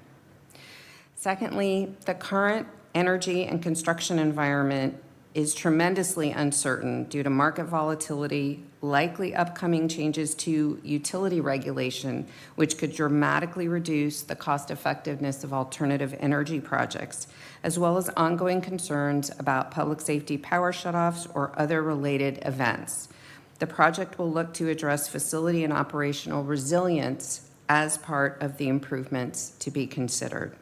Secondly, the current energy and construction environment is tremendously uncertain due to market volatility, likely upcoming changes to utility regulation, which could dramatically reduce the cost effectiveness of alternative energy projects, as well as ongoing concerns about public safety power shutoffs or other related events. The project will look to address facility and operational resilience as part of the improvements to be considered.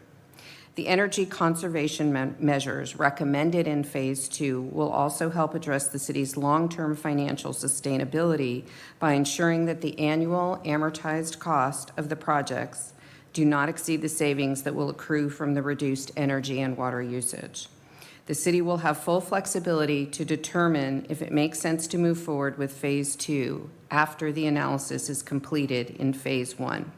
The energy conservation measures recommended in Phase 2 will also help address the city's long-term financial sustainability by ensuring that the annual amortized cost of the projects do not exceed the savings that will accrue from the reduced energy and water usage. The city will have full flexibility to determine if it makes sense to move forward with Phase 2 after the analysis is completed in Phase 1.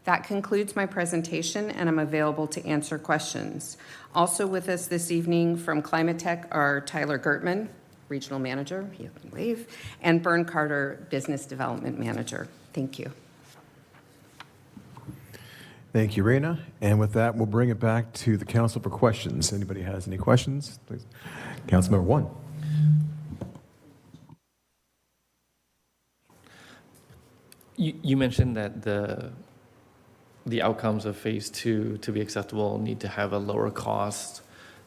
That concludes my presentation, and I'm available to answer questions. Also with us this evening from Climate Tech are Tyler Gertman, Regional Manager, he can wave, and Bern Carter, Business Development Manager. Thank you. Thank you, Raina. And with that, we'll bring it back to the council for questions. Anybody has any questions, please? Councilmember 1. You mentioned that the outcomes of Phase 2 to be acceptable need to have a lower cost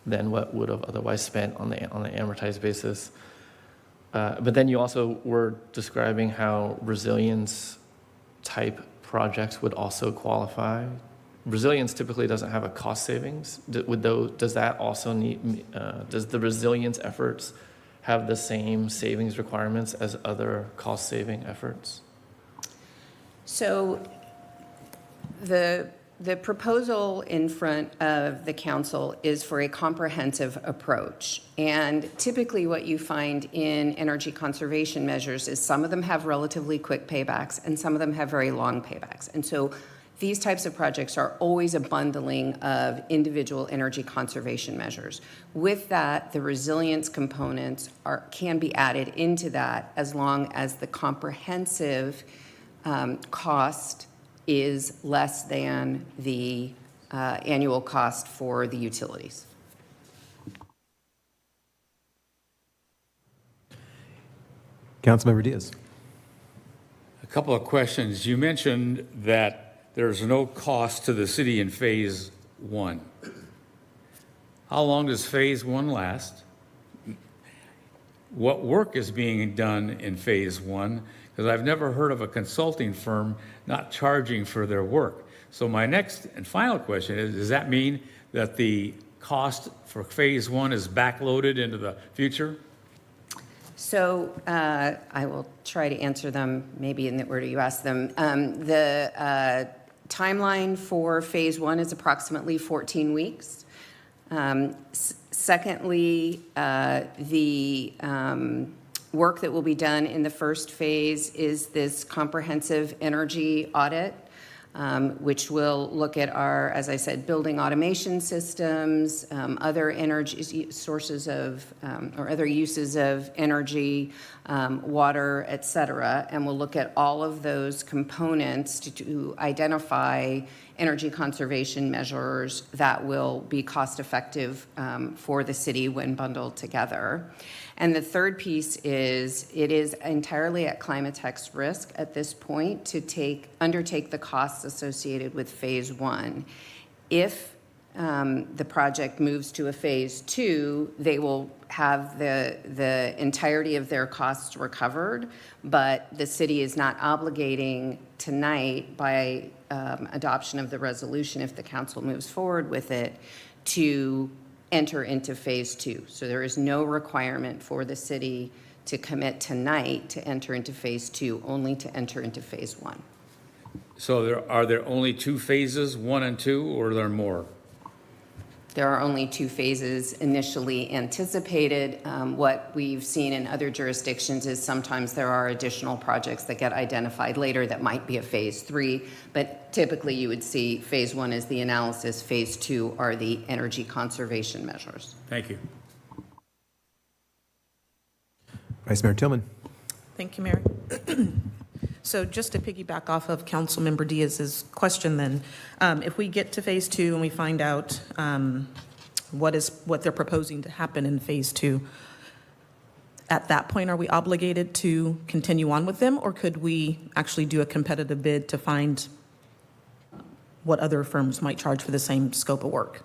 than what would have otherwise spent on the amortized basis. But then you also were describing how resilience type projects would also qualify. Resilience typically doesn't have a cost savings. Does that also need, does the resilience efforts have the same savings requirements as other cost saving efforts? So the proposal in front of the council is for a comprehensive approach. And typically what you find in energy conservation measures is some of them have relatively quick paybacks and some of them have very long paybacks. And so these types of projects are always a bundling of individual energy conservation measures. With that, the resilience components can be added into that as long as the comprehensive cost is less than the annual cost for the utilities. Councilmember Diaz. A couple of questions. You mentioned that there's no cost to the city in Phase 1. How long does Phase 1 last? What work is being done in Phase 1? Because I've never heard of a consulting firm not charging for their work. So my next and final question is, does that mean that the cost for Phase 1 is backloaded into the future? So I will try to answer them maybe in the order you asked them. The timeline for Phase 1 is approximately 14 weeks. Secondly, the work that will be done in the first phase is this comprehensive energy audit, which will look at our, as I said, building automation systems, other energy sources of, or other uses of energy, water, et cetera, and we'll look at all of those components to identify energy conservation measures that will be cost effective for the city when bundled together. And the third piece is it is entirely at Climate Tech's risk at this point to undertake the costs associated with Phase 1. If the project moves to a Phase 2, they will have the entirety of their costs recovered, but the city is not obligating tonight by adoption of the resolution, if the council moves forward with it, to enter into phase 2. So there is no requirement for the city to commit tonight to enter into phase 2, only to enter into phase 1. So are there only 2 phases, 1 and 2, or are there more? There are only 2 phases initially anticipated. What we've seen in other jurisdictions is sometimes there are additional projects that get identified later that might be a phase 3, but typically you would see phase 1 is the analysis, phase 2 are the energy conservation measures. Thank you. Vice Mayor Tillman. Thank you, Mayor. So just to piggyback off of Councilmember Diaz's question then, if we get to phase 2 and we find out what they're proposing to happen in phase 2, at that point, are we obligated to continue on with them, or could we actually do a competitive bid to find what other firms might charge for the same scope of work?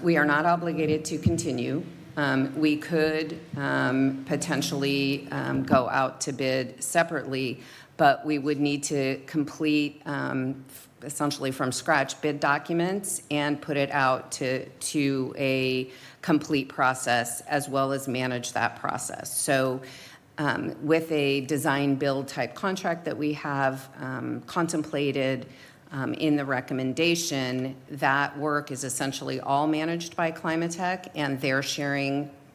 We are not obligated to continue. We could potentially go out to bid separately, but we would need to complete essentially from scratch bid documents and put it out to a complete process as well as manage that process. So with a design build type contract that we have contemplated in the recommendation, that work is essentially all managed by Climatech, and they're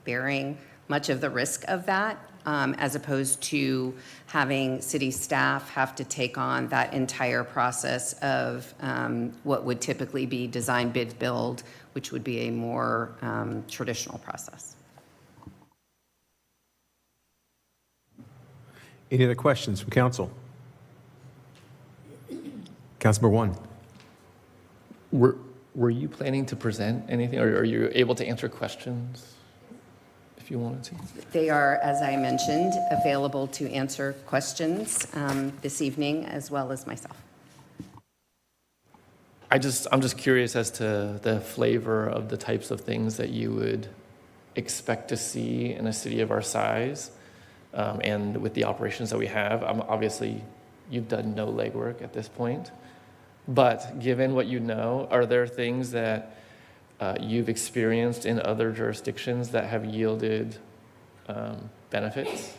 bearing much of the risk of that, as opposed to having city staff have to take on that entire process of what would typically be design bid build, which would be a more traditional process. Any other questions from council? Councilmember 1. Were you planning to present anything, or are you able to answer questions if you wanted to? They are, as I mentioned, available to answer questions this evening, as well as myself. I'm just curious as to the flavor of the types of things that you would expect to see in a city of our size, and with the operations that we have. Obviously, you've done no legwork at this point. But given what you know, are there things that you've experienced in other jurisdictions that have yielded benefits?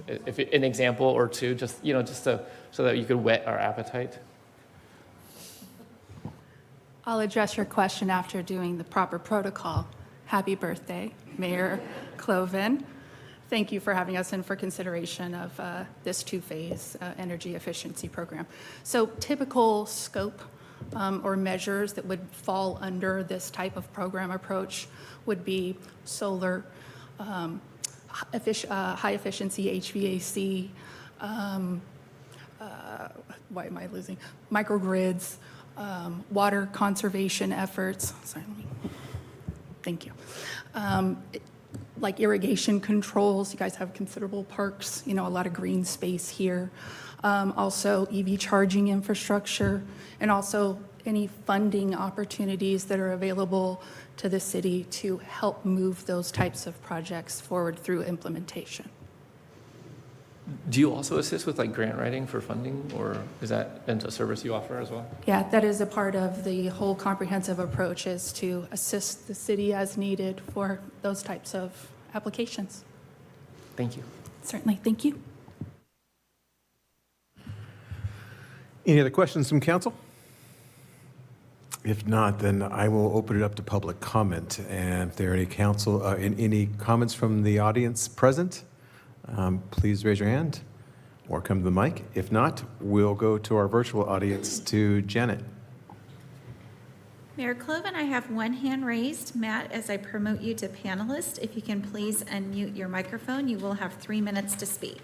If an example or two, just so that you could whet our appetite. I'll address your question after doing the proper protocol. Happy birthday, Mayor Cloven. Thank you for having us in for consideration of this 2-phase energy efficiency program. So typical scope or measures that would fall under this type of program approach would be solar, high efficiency HVAC, why am I losing? Microgrids, water conservation efforts. Sorry, thank you. Like irrigation controls. You guys have considerable parks, a lot of green space here. Also EV charging infrastructure, and also any funding opportunities that are available to the city to help move those types of projects forward through implementation. Do you also assist with grant writing for funding, or is that a service you offer as well? Yeah, that is a part of the whole comprehensive approach, is to assist the city as needed for those types of applications. Thank you. Certainly, thank you. Any other questions from council? If not, then I will open it up to public comment. And if there are any comments from the audience present, please raise your hand or come to the mic. If not, we'll go to our virtual audience, to Janet. Mayor Cloven, I have one hand raised. Matt, as I promote you to panelist, if you can please unmute your microphone, you will have 3 minutes to speak.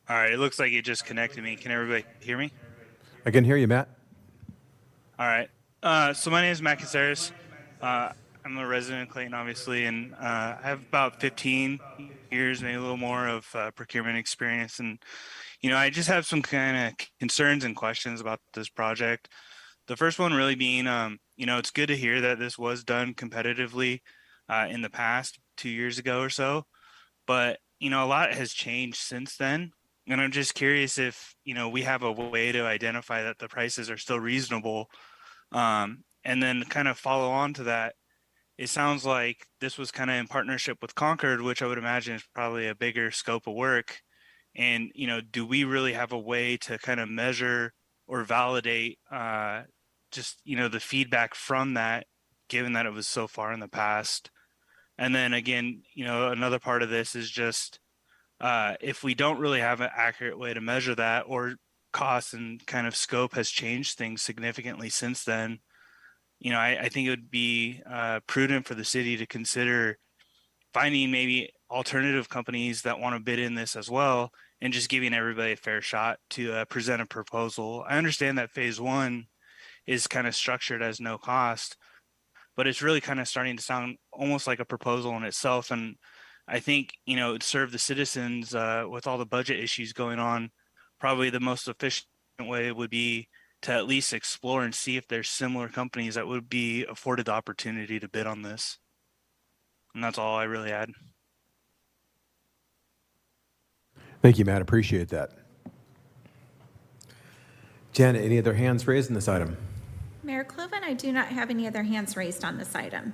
All right, it looks like it just connected me. Can everybody hear me? I can hear you, Matt. All right. So my name is Matt Caceres. I'm a resident of Clayton, obviously, and I have about 15 years, maybe a little more, of procurement experience. And, I just have some kind of concerns and questions about this project. The first one really being, it's good to hear that this was done competitively in the past. 2 years ago or so. But, a lot has changed since then. And I'm just curious if, we have a way to identify that the prices are still reasonable. And then kind of follow on to that, it sounds like this was kind of in partnership with Concord, which I would imagine is probably a bigger scope of work. And, do we really have a way to kind of measure or validate just, the feedback from that, given that it was so far in the past? And then again, another part of this is just if we don't really have an accurate way to measure that, or cost and kind of scope has changed things significantly since then, I think it would be prudent for the city to consider finding maybe alternative companies that want to bid in this as well, and just giving everybody a fair shot to present a proposal. I understand that phase one is kind of structured as no cost, but it's really kind of starting to sound almost like a proposal in itself. And I think, it would serve the citizens with all the budget issues going on. Probably the most efficient way would be to at least explore and see if there's similar companies that would be afforded the opportunity to bid on this. And that's all I really had. Thank you, Matt. Appreciate that. Janet, any other hands raised in this item? Mayor Cloven, I do not have any other hands raised on this item.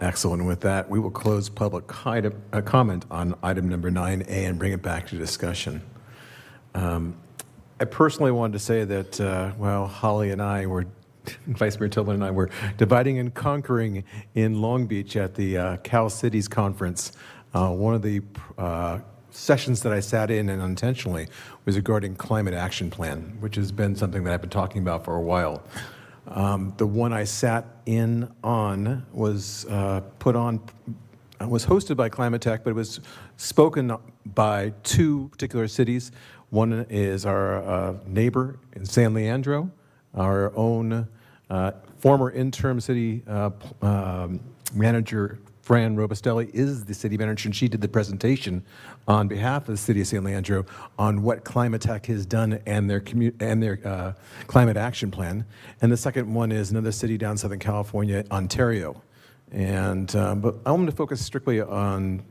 Excellent. With that, we will close public comment on item number 9A and bring it back to discussion. I personally wanted to say that, Holly and I were, Vice Mayor Tillman and I were dividing and conquering in Long Beach at the Cal Cities Conference. One of the sessions that I sat in, and unintentionally, was regarding climate action plan, which has been something that I've been talking about for a while. The one I sat in on was was hosted by Climate Tech, but it was spoken by two particular cities. One is our neighbor in San Leandro, our own former interim city manager, Fran Robustelli, is the city manager, and she did the presentation on behalf of the city of San Leandro on what Climate Tech has done and their climate action plan. And the second one is another city down Southern California, Ontario. And but I want to focus strictly on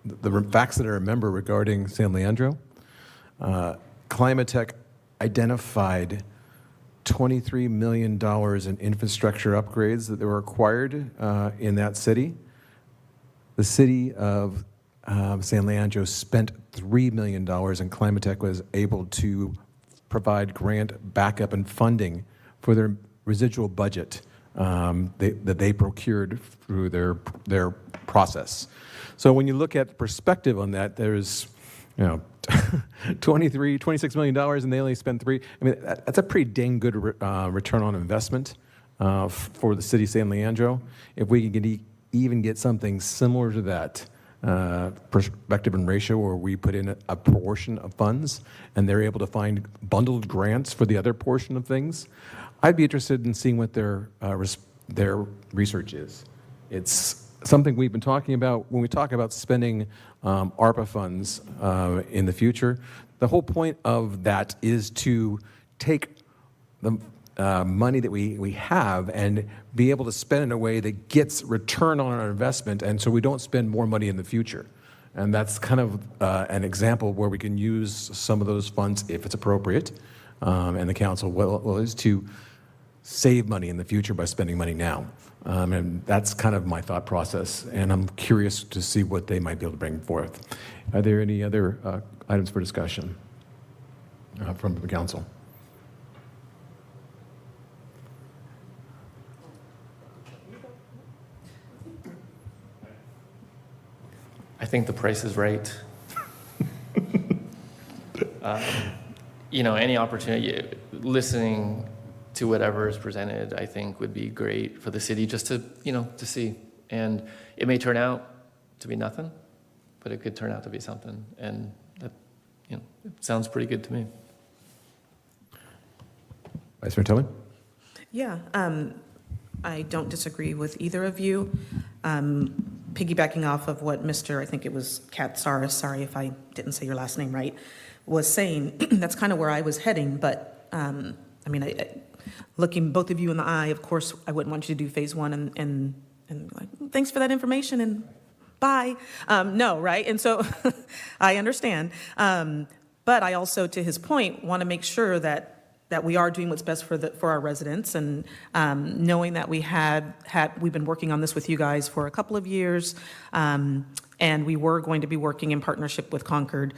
the facts that I remember regarding San Leandro. Climate Tech identified $23 million in infrastructure upgrades that were required in that city. The city of San Leandro spent $3 million, and Climate Tech was able to provide grant backup and funding for their residual budget that they procured through their process. So when you look at perspective on that, there's $26 million, and they only spent $3 million. I mean, that's a pretty dang good return on investment for the city of San Leandro. If we can even get something similar to that perspective and ratio, where we put in a portion of funds and they're able to find bundled grants for the other portion of things, I'd be interested in seeing what their research is. It's something we've been talking about when we talk about spending ARPA funds in the future. The whole point of that is to take the money that we have and be able to spend in a way that gets return on our investment, and so we don't spend more money in the future. And that's kind of an example where we can use some of those funds if it's appropriate, and the council will is to save money in the future by spending money now. And that's kind of my thought process, and I'm curious to see what they might be able to bring forth. Are there any other items for discussion from the council? I think the price is right. Any opportunity, listening to whatever is presented, I think would be great for the city just to see. And it may turn out to be nothing, but it could turn out to be something. And that, it sounds pretty good to me. Vice Mayor Tillman? Yeah, I don't disagree with either of you. Piggybacking off of what Mr., I think it was Katsaris, sorry if I didn't say your last name right, was saying, that's kind of where I was heading. But looking both of you in the eye, of course, I wouldn't want you to do phase one and like, thanks for that information and bye. No, right? And so I understand. But I also, to his point, want to make sure that we are doing what's best for our residents, and knowing that we've been working on this with you guys for a couple of years, and we were going to be working in partnership with Concord.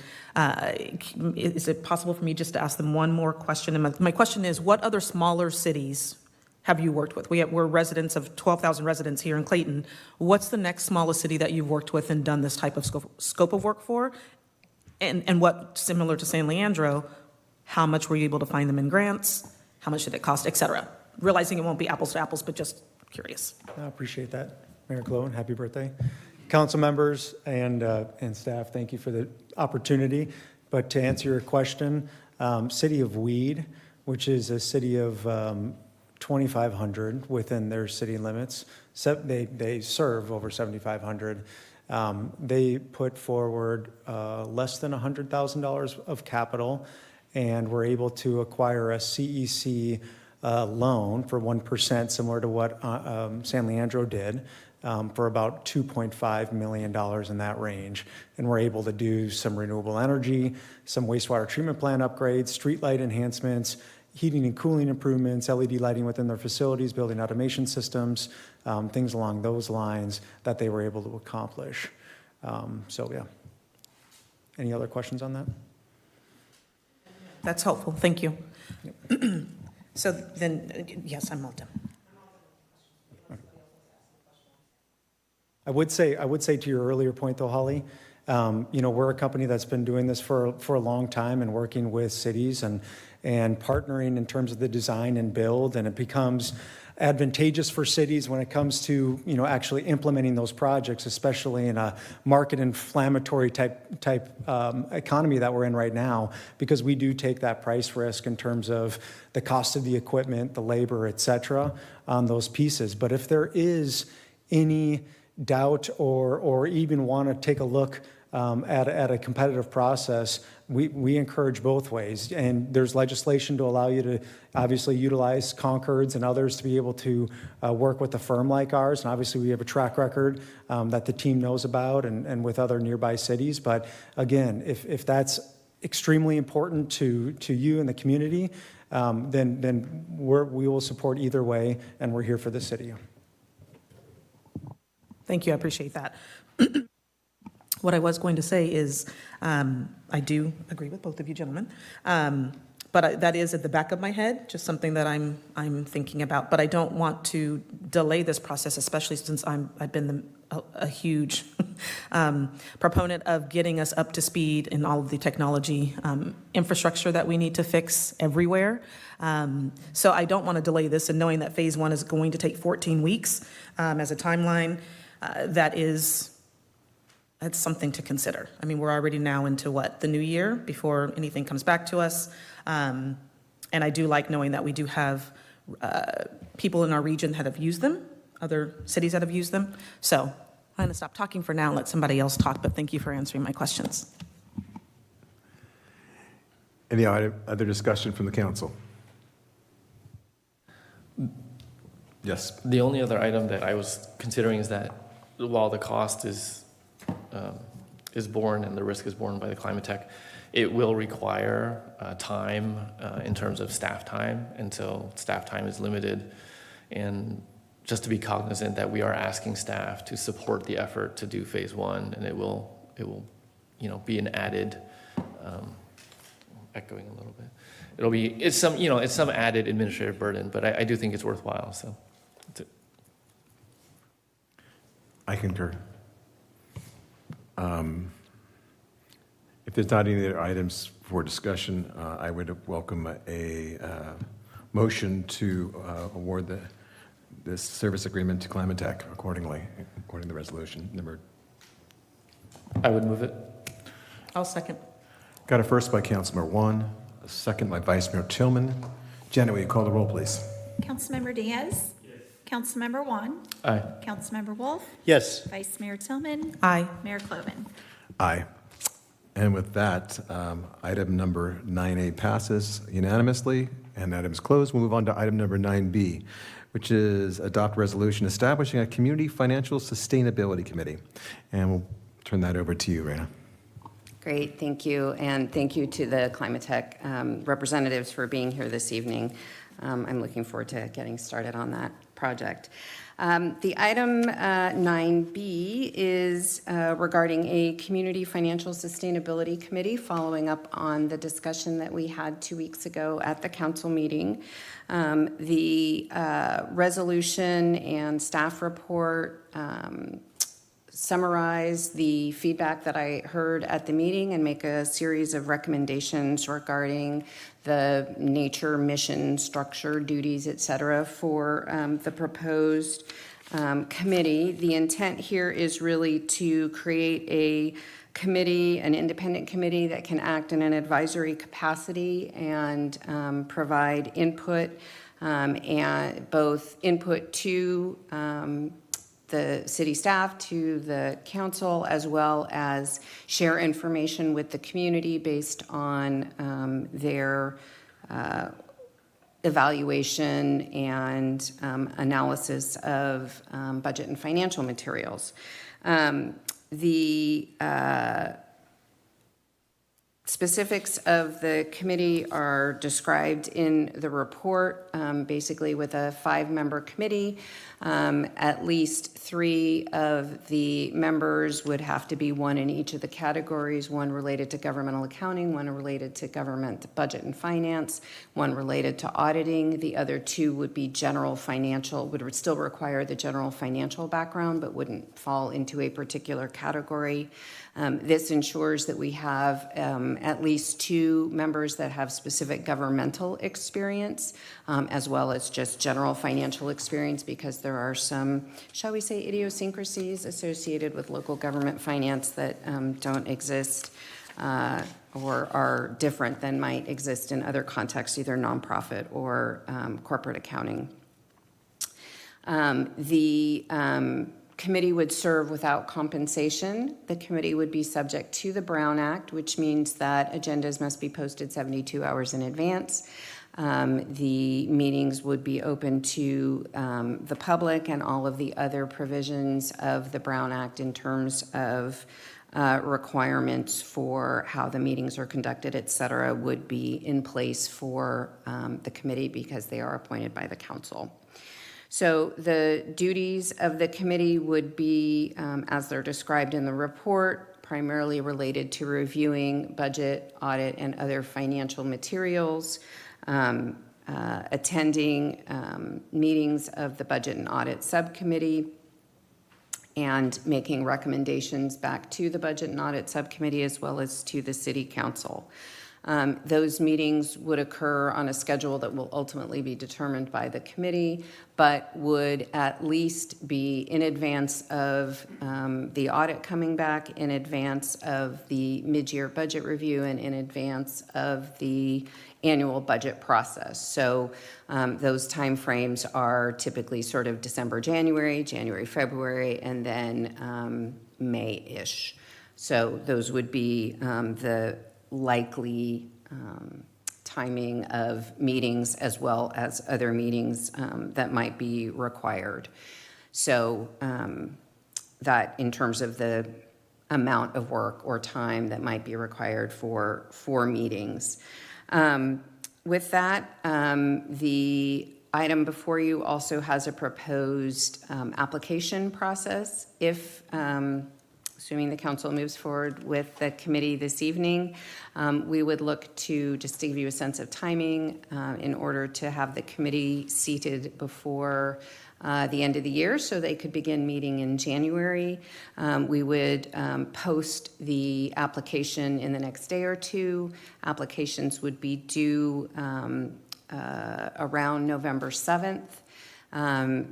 Is it possible for me just to ask them one more question? And my question is, what other smaller cities have you worked with? We're residents of 12,000 residents here in Clayton. What's the next smallest city that you've worked with and done this type of scope of work for? And what, similar to San Leandro, how much were you able to find them in grants? How much did it cost, et cetera? Realizing it won't be apples to apples, but just curious. I appreciate that. Mayor Clayton, happy birthday. Council members and staff, thank you for the opportunity. But to answer your question, City of Weed, which is a city of 2,500 within their city limits, they serve over 7,500. They put forward less than $100,000 of capital, and were able to acquire a CEC loan for 1%, similar to what San Leandro did, for about $2.5 million in that range. And we're able to do some renewable energy, some wastewater treatment plant upgrades, street light enhancements, heating and cooling improvements, LED lighting within their facilities, building automation systems, things along those lines that they were able to accomplish. So yeah. Any other questions on that? That's helpful. Thank you. So then, yes, I'm all done. I would say to your earlier point though, Holly, we're a company that's been doing this for a long time and working with cities and partnering in terms of the design and build, and it becomes advantageous for cities when it comes to actually implementing those projects, especially in a market inflammatory type economy that we're in right now, because we do take that price risk in terms of the cost of the equipment, the labor, et cetera, on those pieces. But if there is any doubt or even want to take a look at a competitive process, we encourage both ways. And there's legislation to allow you to obviously utilize Concords and others to be able to work with a firm like ours. And obviously we have a track record that the team knows about and with other nearby cities. But again, if that's extremely important to you and the community, then we will support either way, and we're here for the city. Thank you. I appreciate that. What I was going to say is I do agree with both of you gentlemen, but that is at the back of my head, just something that I'm thinking about. But I don't want to delay this process, especially since I've been a huge proponent of getting us up to speed in all of the technology infrastructure that we need to fix everywhere. So I don't want to delay this, and knowing that phase 1 is going to take 14 weeks as a timeline, that's something to consider. I mean, we're already now into the new year before anything comes back to us. And I do like knowing that we do have people in our region that have used them, other cities that have used them. So I'm going to stop talking for now and let somebody else talk, but thank you for answering my questions. Any other discussion from the council? Yes. The only other item that I was considering is that while the cost is borne and the risk is borne by the climate tech, it will require time in terms of staff time until staff time is limited. And just to be cognizant that we are asking staff to support the effort to do phase 1, and it will be an added, echoing a little bit. It's some added administrative burden, but I do think it's worthwhile. So that's it. I concur. If there's not any other items for discussion, I would welcome a motion to award this service agreement to Climate Tech according to the resolution number. I would move it. I'll second. Got a first by Councilmember Juan, a second by Vice Mayor Tillman. Janet, will you call the roll, please? Councilmember Diaz? Councilmember Juan? Aye. Councilmember Wolf? Yes. Vice Mayor Tillman? Aye. Mayor Cloven? Aye. And with that, item number 9A passes unanimously, and item is closed. We'll move on to item number 9B, which is adopt resolution establishing a community financial sustainability committee. And we'll turn that over to you, Raina. Great, thank you. And thank you to the Climate Tech representatives for being here this evening. I'm looking forward to getting started on that project. The item 9B is regarding a Community Financial Sustainability Committee, following up on the discussion that we had 2 weeks ago at the council meeting. The resolution and staff report summarize the feedback that I heard at the meeting and make a series of recommendations regarding the nature, mission, structure, duties, et cetera, for the proposed committee. The intent here is really to create a committee, an independent committee that can act in an advisory capacity and provide input, and both input to the city staff, to the council, as well as share information with the community based on their evaluation and analysis of budget and financial materials. The specifics of the committee are described in the report, basically with a 5-member committee. At least 3 of the members would have to be one in each of the categories, one related to governmental accounting, one related to government budget and finance, one related to auditing. The other 2 would be general financial, would still require the general financial background, but wouldn't fall into a particular category. This ensures that we have at least 2 members that have specific governmental experience, as well as just general financial experience, because there are some, shall we say, idiosyncrasies associated with local government finance that don't exist or are different than might exist in other contexts, either nonprofit or corporate accounting. The committee would serve without compensation. The committee would be subject to the Brown Act, which means that agendas must be posted 72 hours in advance. The meetings would be open to the public, and all of the other provisions of the Brown Act in terms of requirements for how the meetings are conducted, et cetera, would be in place for the committee because they are appointed by the council. So the duties of the committee would be, as they're described in the report, primarily related to reviewing budget, audit, and other financial materials, attending meetings of the Budget and Audit Subcommittee, and making recommendations back to the Budget and Audit Subcommittee as well as to the City Council. Those meetings would occur on a schedule that will ultimately be determined by the committee, but would at least be in advance of the audit coming back, in advance of the mid-year budget review, and in advance of the annual budget process. So those timeframes are typically sort of December, January, February, and then May-ish. So those would be the likely timing of meetings, as well as other meetings that might be required. So that in terms of the amount of work or time that might be required for meetings. With that, the item before you also has a proposed application process. If assuming the council moves forward with the committee this evening, we would look to, just to give you a sense of timing, in order to have the committee seated before the end of the year so they could begin meeting in January. We would post the application in the next day or 2. Applications would be due around November 7th.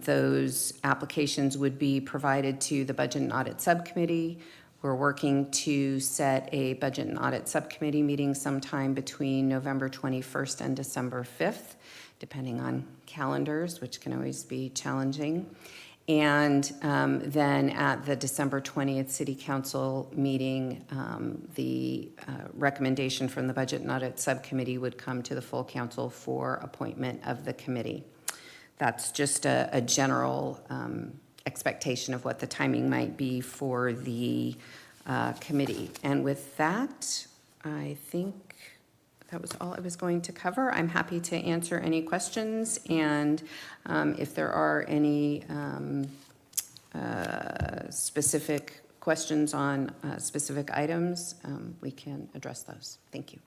Those applications would be provided to the Budget and Audit Subcommittee. We're working to set a Budget and Audit Subcommittee meeting sometime between November 21st and December 5th, depending on calendars, which can always be challenging. And then at the December 20th City Council meeting, the recommendation from the Budget and Audit Subcommittee would come to the full council for appointment of the committee. that's just a general expectation of what the timing might be for the committee. And with that, I think that was all I was going to cover. I'm happy to answer any questions, and if there are any specific questions on specific items, we can address those. Thank you.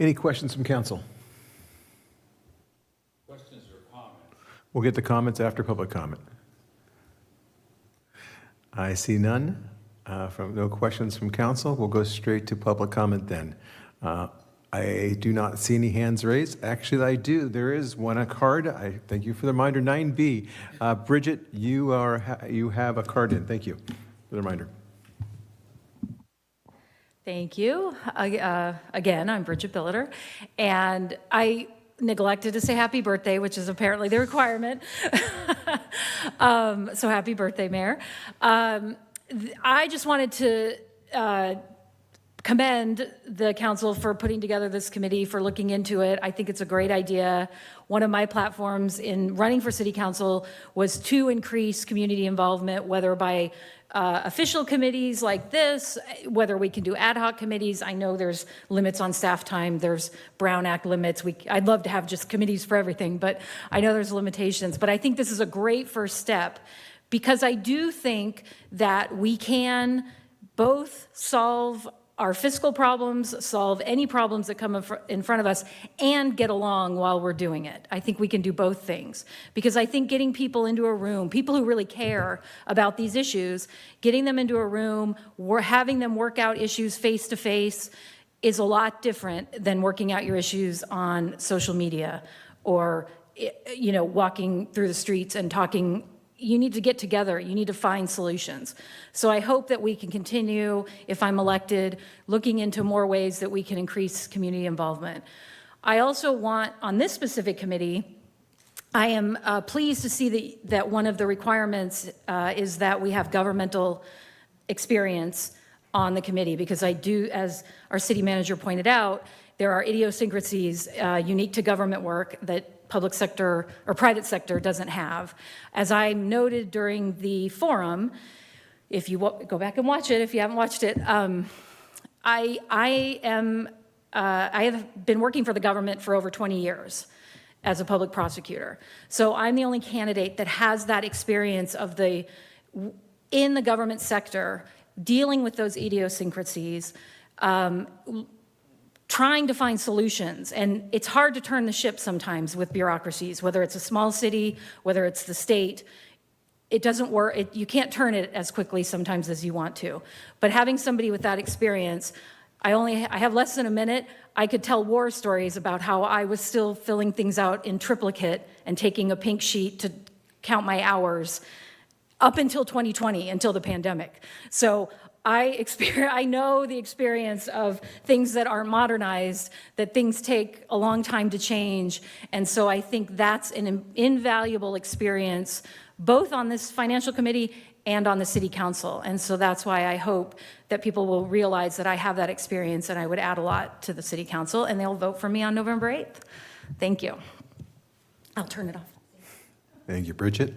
Any questions from council? Questions or comments? We'll get the comments after public comment. I see none. No questions from council. We'll go straight to public comment then. I do not see any hands raised. Actually, I do. There is one, a card. I thank you for the reminder. 9B. Bridget, you have a card in. Thank you for the reminder. Thank you. Again, I'm Bridget Billiter, and I neglected to say happy birthday, which is apparently the requirement. So happy birthday, Mayor. I just wanted to commend the council for putting together this committee, for looking into it. I think it's a great idea. One of my platforms in running for city council was to increase community involvement, whether by official committees like this, whether we can do ad hoc committees. I know there's limits on staff time. There's Brown Act limits. I'd love to have just committees for everything, but I know there's limitations. But I think this is a great first step, because I do think that we can both solve our fiscal problems, solve any problems that come in front of us, and get along while we're doing it. I think we can do both things, because I think getting people into a room, people who really care about these issues, getting them into a room, having them work out issues face to face is a lot different than working out your issues on social media or, walking through the streets and talking. You need to get together. You need to find solutions. So I hope that we can continue, if I'm elected, looking into more ways that we can increase community involvement. I also want, on this specific committee, I am pleased to see that one of the requirements is that we have governmental experience on the committee, because I do, as our city manager pointed out, there are idiosyncrasies unique to government work that public sector or private sector doesn't have. As I noted during the forum, if you go back and watch it, if you haven't watched it, I have been working for the government for over 20 years as a public prosecutor. So I'm the only candidate that has that experience of in the government sector, dealing with those idiosyncrasies, trying to find solutions. And it's hard to turn the ship sometimes with bureaucracies, whether it's a small city, whether it's the state. It doesn't work. You can't turn it as quickly sometimes as you want to. But having somebody with that experience, I have less than a minute. I could tell war stories about how I was still filling things out in triplicate and taking a pink sheet to count my hours up until 2020, until the pandemic. So I know the experience of things that aren't modernized, that things take a long time to change. And so I think that's an invaluable experience, both on this financial committee and on the city council. And so that's why I hope that people will realize that I have that experience, and I would add a lot to the city council, and they'll vote for me on November 8th. Thank you. I'll turn it off. Thank you, Bridget.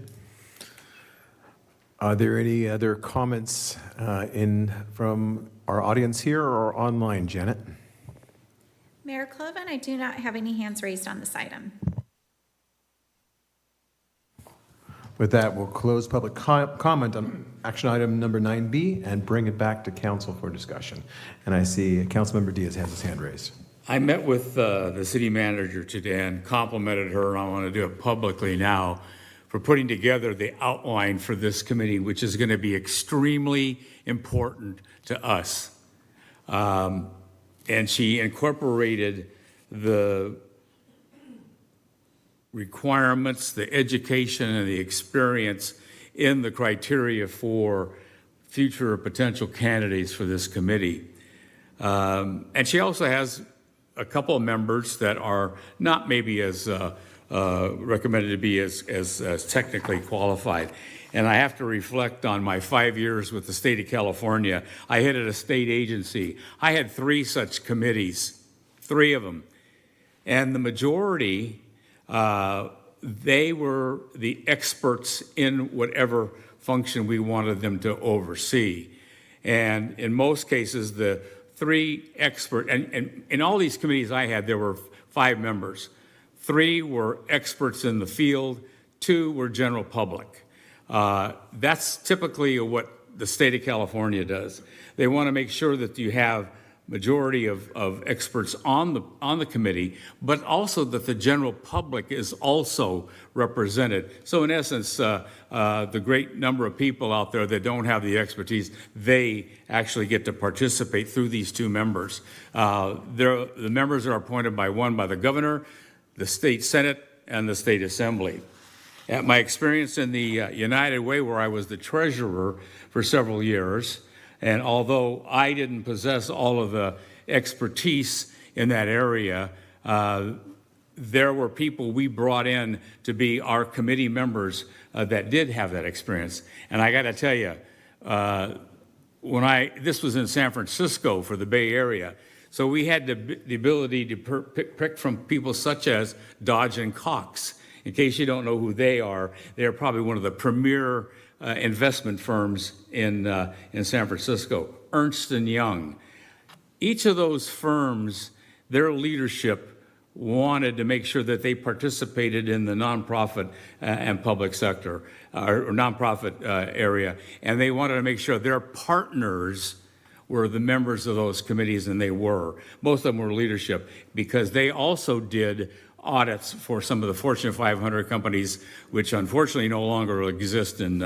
Are there any other comments from our audience here or online, Janet? Mayor Cloven, I do not have any hands raised on this item. With that, we'll close public comment on action item number 9B and bring it back to council for discussion. And I see Councilmember Diaz has his hand raised. I met with the city manager today and complimented her, and I want to do it publicly now, for putting together the outline for this committee, which is going to be extremely important to us. And she incorporated the requirements, the education, and the experience in the criteria for future potential candidates for this committee. And she also has a couple of members that are not maybe as recommended to be as technically qualified. And I have to reflect on my 5 years with the state of California. I headed a state agency. I had 3 such committees, 3 of them. And the majority, they were the experts in whatever function we wanted them to oversee. And in most cases, the three expert, and in all these committees I had, there were 5 members. 3 were experts in the field, 2 were general public. That's typically what the state of California does. They want to make sure that you have majority of experts on the committee, but also that the general public is also represented. So in essence, the great number of people out there that don't have the expertise, they actually get to participate through these 2 members. The members are appointed by the governor, the state senate, and the state assembly. At my experience in the United Way, where I was the treasurer for several years, and although I didn't possess all of the expertise in that area, there were people we brought in to be our committee members that did have that experience. And I got to tell you, this was in San Francisco for the Bay Area, so we had the ability to pick from people such as Dodge and Cox. In case you don't know who they are probably one of the premier investment firms in San Francisco. Ernst & Young. Each of those firms, their leadership wanted to make sure that they participated in the nonprofit and public sector, or nonprofit area, and they wanted to make sure their partners were the members of those committees, and they were. Most of them were leadership, because they also did audits for some of the Fortune 500 companies, which unfortunately no longer exist in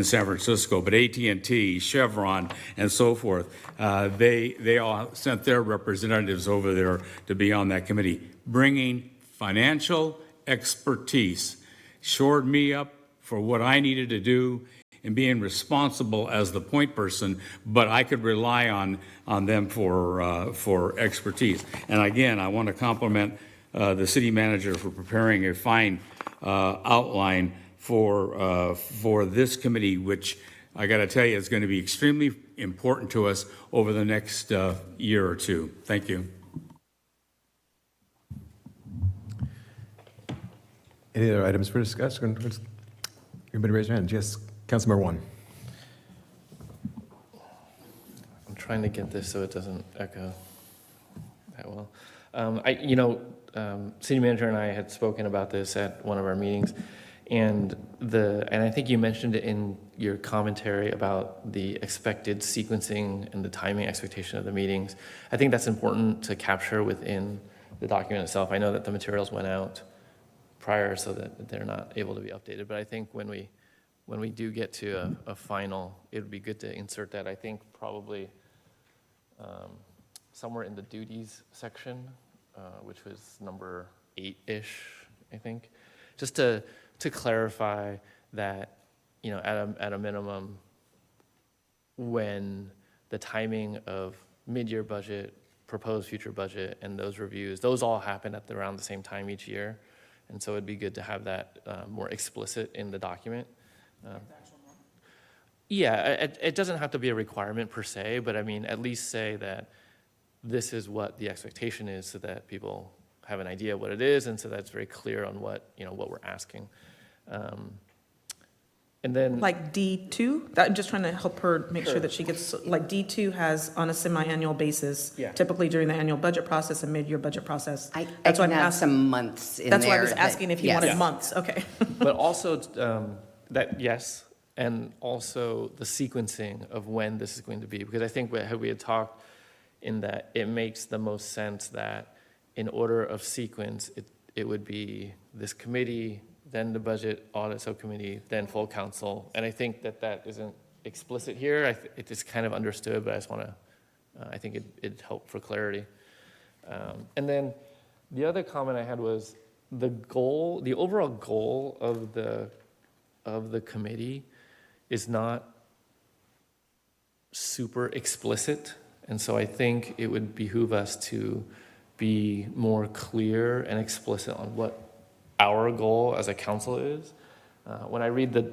San Francisco, but AT&T, Chevron, and so forth. They all sent their representatives over there to be on that committee, bringing financial expertise, shored me up for what I needed to do and being responsible as the point person, but I could rely on them for expertise. And again, I want to compliment the city manager for preparing a fine outline for this committee, which I got to tell you is going to be extremely important to us over the next year or two. Thank you. Any other items for discussion? Everybody raise your hand. Yes, Councilmember 1. I'm trying to get this so it doesn't echo that well. City manager and I had spoken about this at one of our meetings, and I think you mentioned it in your commentary about the expected sequencing and the timing expectation of the meetings. I think that's important to capture within the document itself. I know that the materials went out prior so that they're not able to be updated, but I think when we do get to a final, it would be good to insert that. I think probably somewhere in the duties section, which was number 8-ish, I think, just to clarify that, at a minimum, when the timing of mid-year budget, proposed future budget, and those reviews, those all happen at around the same time each year. And so it'd be good to have that more explicit in the document. It doesn't have to be a requirement per se, but I mean, at least say that this is what the expectation is so that people have an idea what it is, and so that's very clear on what we're asking. And then like D2, I'm just trying to help her make sure that she gets, like D2 has on a semi-annual basis, typically during the annual budget process and mid-year budget process. I can add some months in there. That's why I was asking if you wanted months, okay. But also yes, and also the sequencing of when this is going to be, because I think we had talked in that it makes the most sense that in order of sequence, it would be this committee, then the budget audit subcommittee, then full council. And I think that isn't explicit here. It is kind of understood, but I just want to, I think it'd help for clarity. And then the other comment I had was the overall goal of the committee is not super explicit. And so I think it would behoove us to be more clear and explicit on what our goal as a council is. When I read the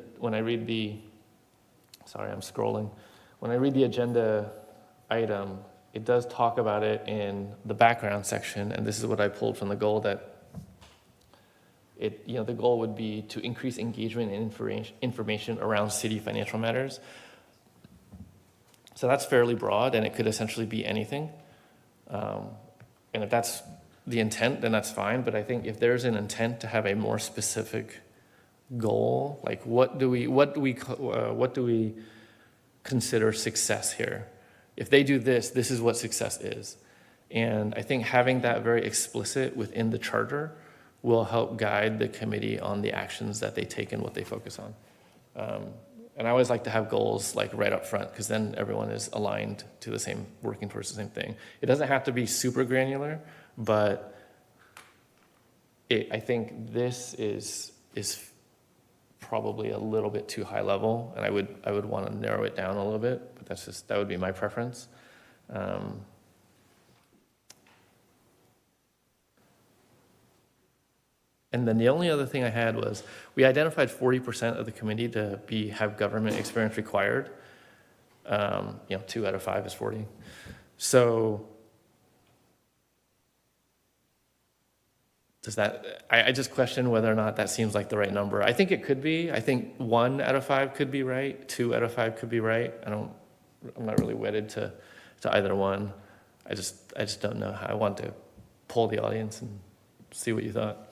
agenda item, it does talk about it in the background section, and this is what I pulled from the goal, that the goal would be to increase engagement and information around city financial matters. So that's fairly broad, and it could essentially be anything. And if that's the intent, then that's fine. But I think if there's an intent to have a more specific goal, like what do we consider success here? If they do this, this is what success is. And I think having that very explicit within the charter will help guide the committee on the actions that they take and what they focus on. And I always like to have goals like right up front, because then everyone is aligned to the same, working towards the same thing. It doesn't have to be super granular, but I think this is probably a little bit too high level, and I would want to narrow it down a little bit, but that would be my preference. And then the only other thing I had was, we identified 40% of the committee to have government experience required. 2 out of 5 is 40. So does that, I just question whether or not that seems like the right number. I think it could be. I think 1 out of 5 could be right. 2 out of 5 could be right. I'm not really wedded to either one. I just don't know how. I want to poll the audience and see what you thought.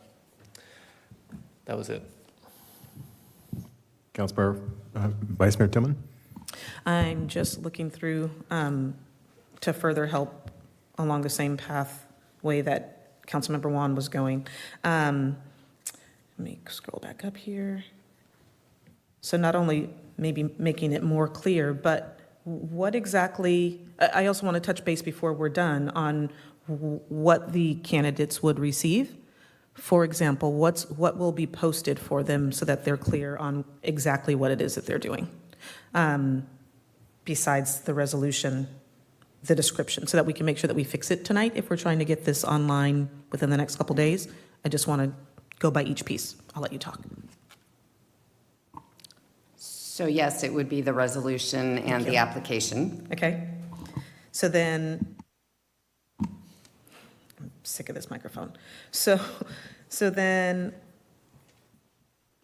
That was it. Councilmember, Vice Mayor Tillman? I'm just looking through to further help along the same pathway that Councilmember Wan was going. Let me scroll back up here. So not only maybe making it more clear, but what exactly, I also want to touch base before we're done on what the candidates would receive. For example, what will be posted for them so that they're clear on exactly what it is that they're doing, besides the resolution, the description, so that we can make sure that we fix it tonight if we're trying to get this online within the next couple days. I just want to go by each piece. I'll let you talk. So yes, it would be the resolution and the application. Okay. So then, I'm sick of this microphone. So then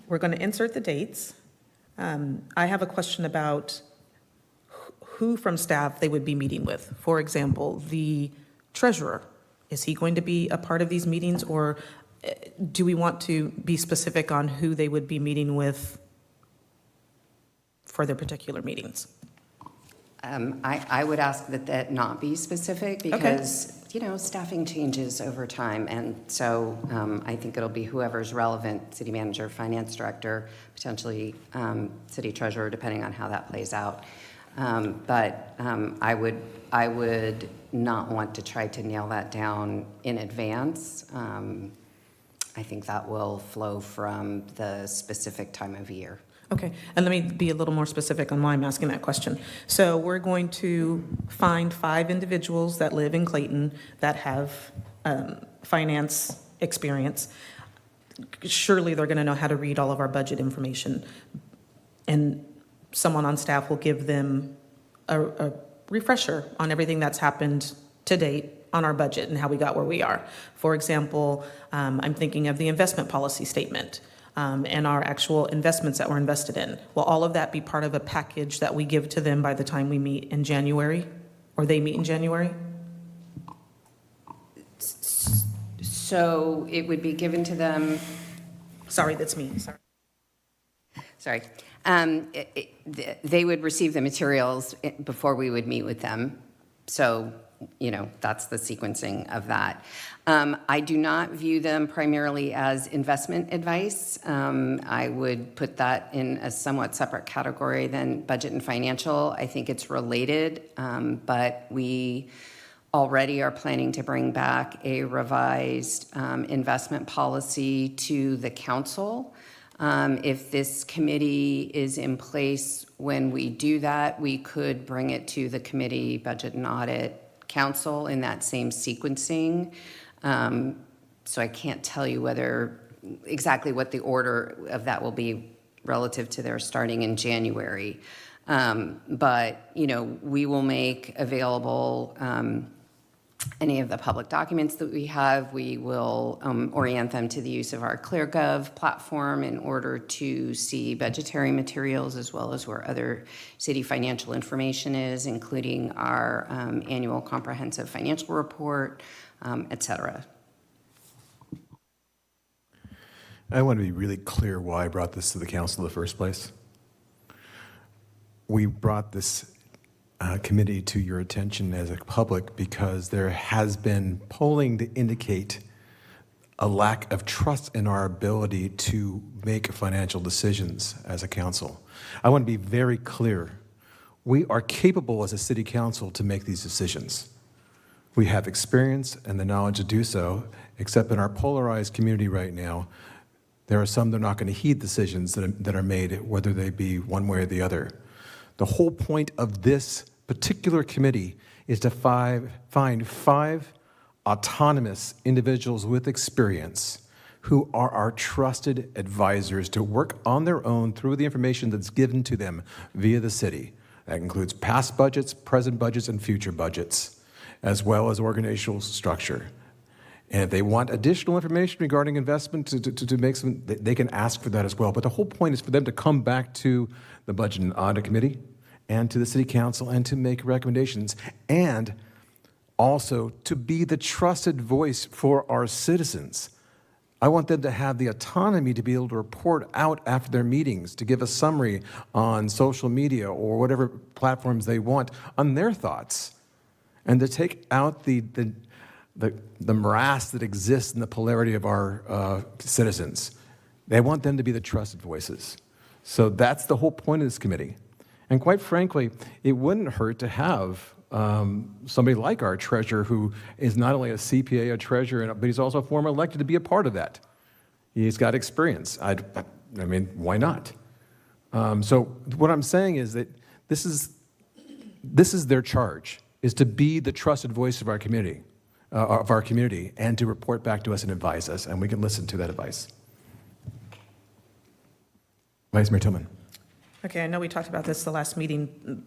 we're going to insert the dates. I have a question about who from staff they would be meeting with. For example, the treasurer, is he going to be a part of these meetings, or do we want to be specific on who they would be meeting with for their particular meetings? I would ask that not be specific, because, staffing changes over time. And so I think it'll be whoever's relevant, city manager, finance director, potentially city treasurer, depending on how that plays out. But I would not want to try to nail that down in advance. I think that will flow from the specific time of year. Okay, and let me be a little more specific on why I'm asking that question. So we're going to find 5 individuals that live in Clayton that have finance experience. Surely they're going to know how to read all of our budget information. And someone on staff will give them a refresher on everything that's happened to date on our budget and how we got where we are. For example, I'm thinking of the investment policy statement. And our actual investments that we're invested in. Will all of that be part of a package that we give to them by the time we meet in January, or they meet in January? So it would be given to them. Sorry, that's me. Sorry. They would receive the materials before we would meet with them. So, that's the sequencing of that. I do not view them primarily as investment advice. I would put that in a somewhat separate category than budget and financial. I think it's related, but we already are planning to bring back a revised investment policy to the council. If this committee is in place when we do that, we could bring it to the committee, budget and audit, council in that same sequencing. So I can't tell you exactly what the order of that will be relative to their starting in January. But, we will make available any of the public documents that we have. We will orient them to the use of our ClearGov platform in order to see budgetary materials as well as where other city financial information is, including our annual comprehensive financial report, et cetera. I want to be really clear why I brought this to the council in the first place. We brought this committee to your attention as a public because there has been polling to indicate a lack of trust in our ability to make financial decisions as a council. I want to be very clear. We are capable as a city council to make these decisions. We have experience and the knowledge to do so, except in our polarized community right now, there are some that are not going to heed decisions that are made, whether they be one way or the other. The whole point of this particular committee is to find 5 autonomous individuals with experience who are our trusted advisors to work on their own through the information that's given to them via the city. That includes past budgets, present budgets, and future budgets, as well as organizational structure. And if they want additional information regarding investment to make some, they can ask for that as well. But the whole point is for them to come back to the Budget and Audit Committee and to the City Council and to make recommendations, and also to be the trusted voice for our citizens. I want them to have the autonomy to be able to report out after their meetings, to give a summary on social media or whatever platforms they want on their thoughts, and to take out the morass that exists in the polarity of our citizens. They want them to be the trusted voices. So that's the whole point of this committee. And quite frankly, it wouldn't hurt to have somebody like our treasurer, who is not only a CPA, a treasurer, but he's also a former elected, to be a part of that. He's got experience. I mean, why not? So what I'm saying is that this is their charge, is to be the trusted voice of our community, and to report back to us and advise us, and we can listen to that advice. Vice Mayor Tillman. Okay, I know we talked about this the last meeting,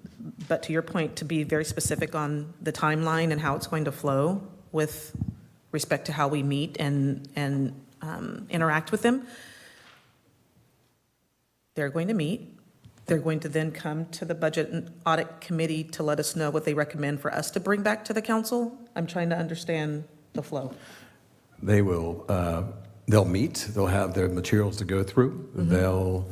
but to your point, to be very specific on the timeline and how it's going to flow with respect to how we meet and interact with them. They're going to meet. They're going to then come to the Budget and Audit Committee to let us know what they recommend for us to bring back to the council. I'm trying to understand the flow. They will, they'll meet, they'll have their materials to go through, they'll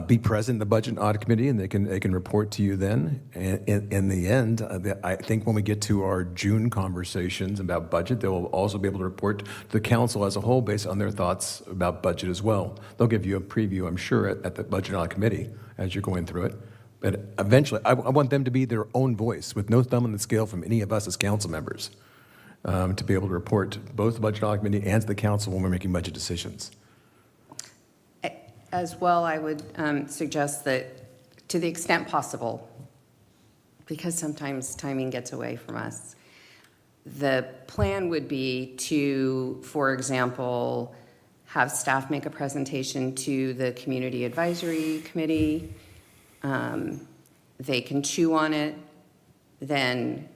be present in the Budget and Audit Committee, and they can report to you then. And in the end, I think when we get to our June conversations about budget, they will also be able to report to the council as a whole based on their thoughts about budget as well. They'll give you a preview, I'm sure, at the Budget and Audit Committee as you're going through it. But eventually, I want them to be their own voice with no thumb on the scale from any of us as council members, to be able to report to both the Budget and Audit Committee and to the council when we're making budget decisions. As well, I would suggest that to the extent possible, because sometimes timing gets away from us, the plan would be to, for example, have staff make a presentation to the Community Advisory Committee. They can chew on it. Then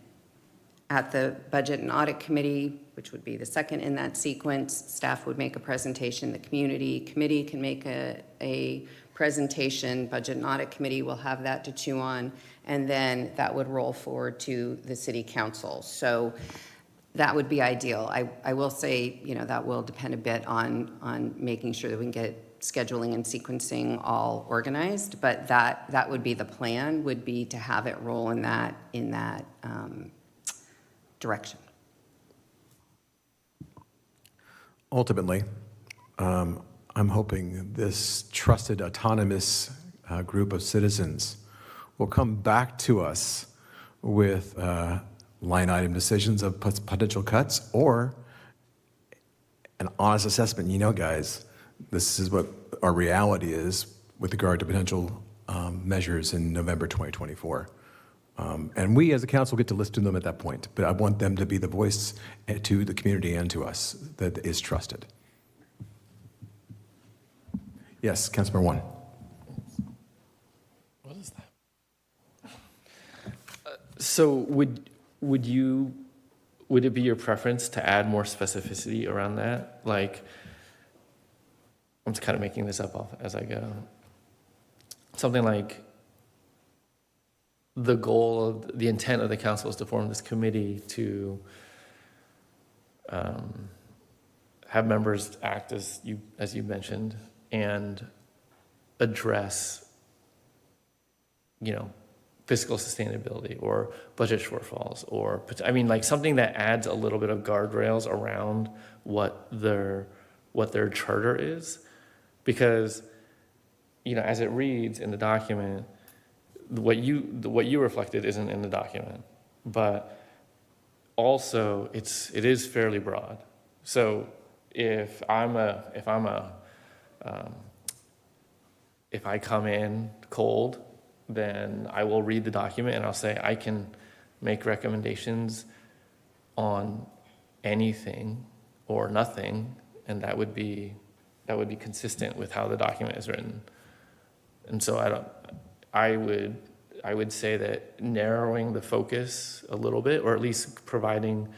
at the Budget and Audit Committee, which would be the second in that sequence, staff would make a presentation. The Community Committee can make a presentation. Budget and Audit Committee will have that to chew on. And then that would roll forward to the City Council. So that would be ideal. I will say, that will depend a bit on making sure that we can get scheduling and sequencing all organized, but that would be the plan, would be to have it roll in that direction. Ultimately, I'm hoping this trusted, autonomous group of citizens will come back to us with line item decisions of potential cuts or an honest assessment. Guys, this is what our reality is with regard to potential measures in November 2024. And we as a council get to listen to them at that point, but I want them to be the voice to the community and to us that is trusted. Yes, Councilmember One. What is that? So would it be your preference to add more specificity around that? Like, I'm just kind of making this up as I go. Something like the goal of the intent of the council is to form this committee to have members act as you mentioned and address, fiscal sustainability or budget shortfalls, or like something that adds a little bit of guardrails around what their charter is, because as it reads in the document, what you reflected isn't in the document, but also it is fairly broad. So if I come in cold, then I will read the document and I'll say I can make recommendations on anything or nothing, and that would be consistent with how the document is written. And so I would say that narrowing the focus a little bit, or at least providing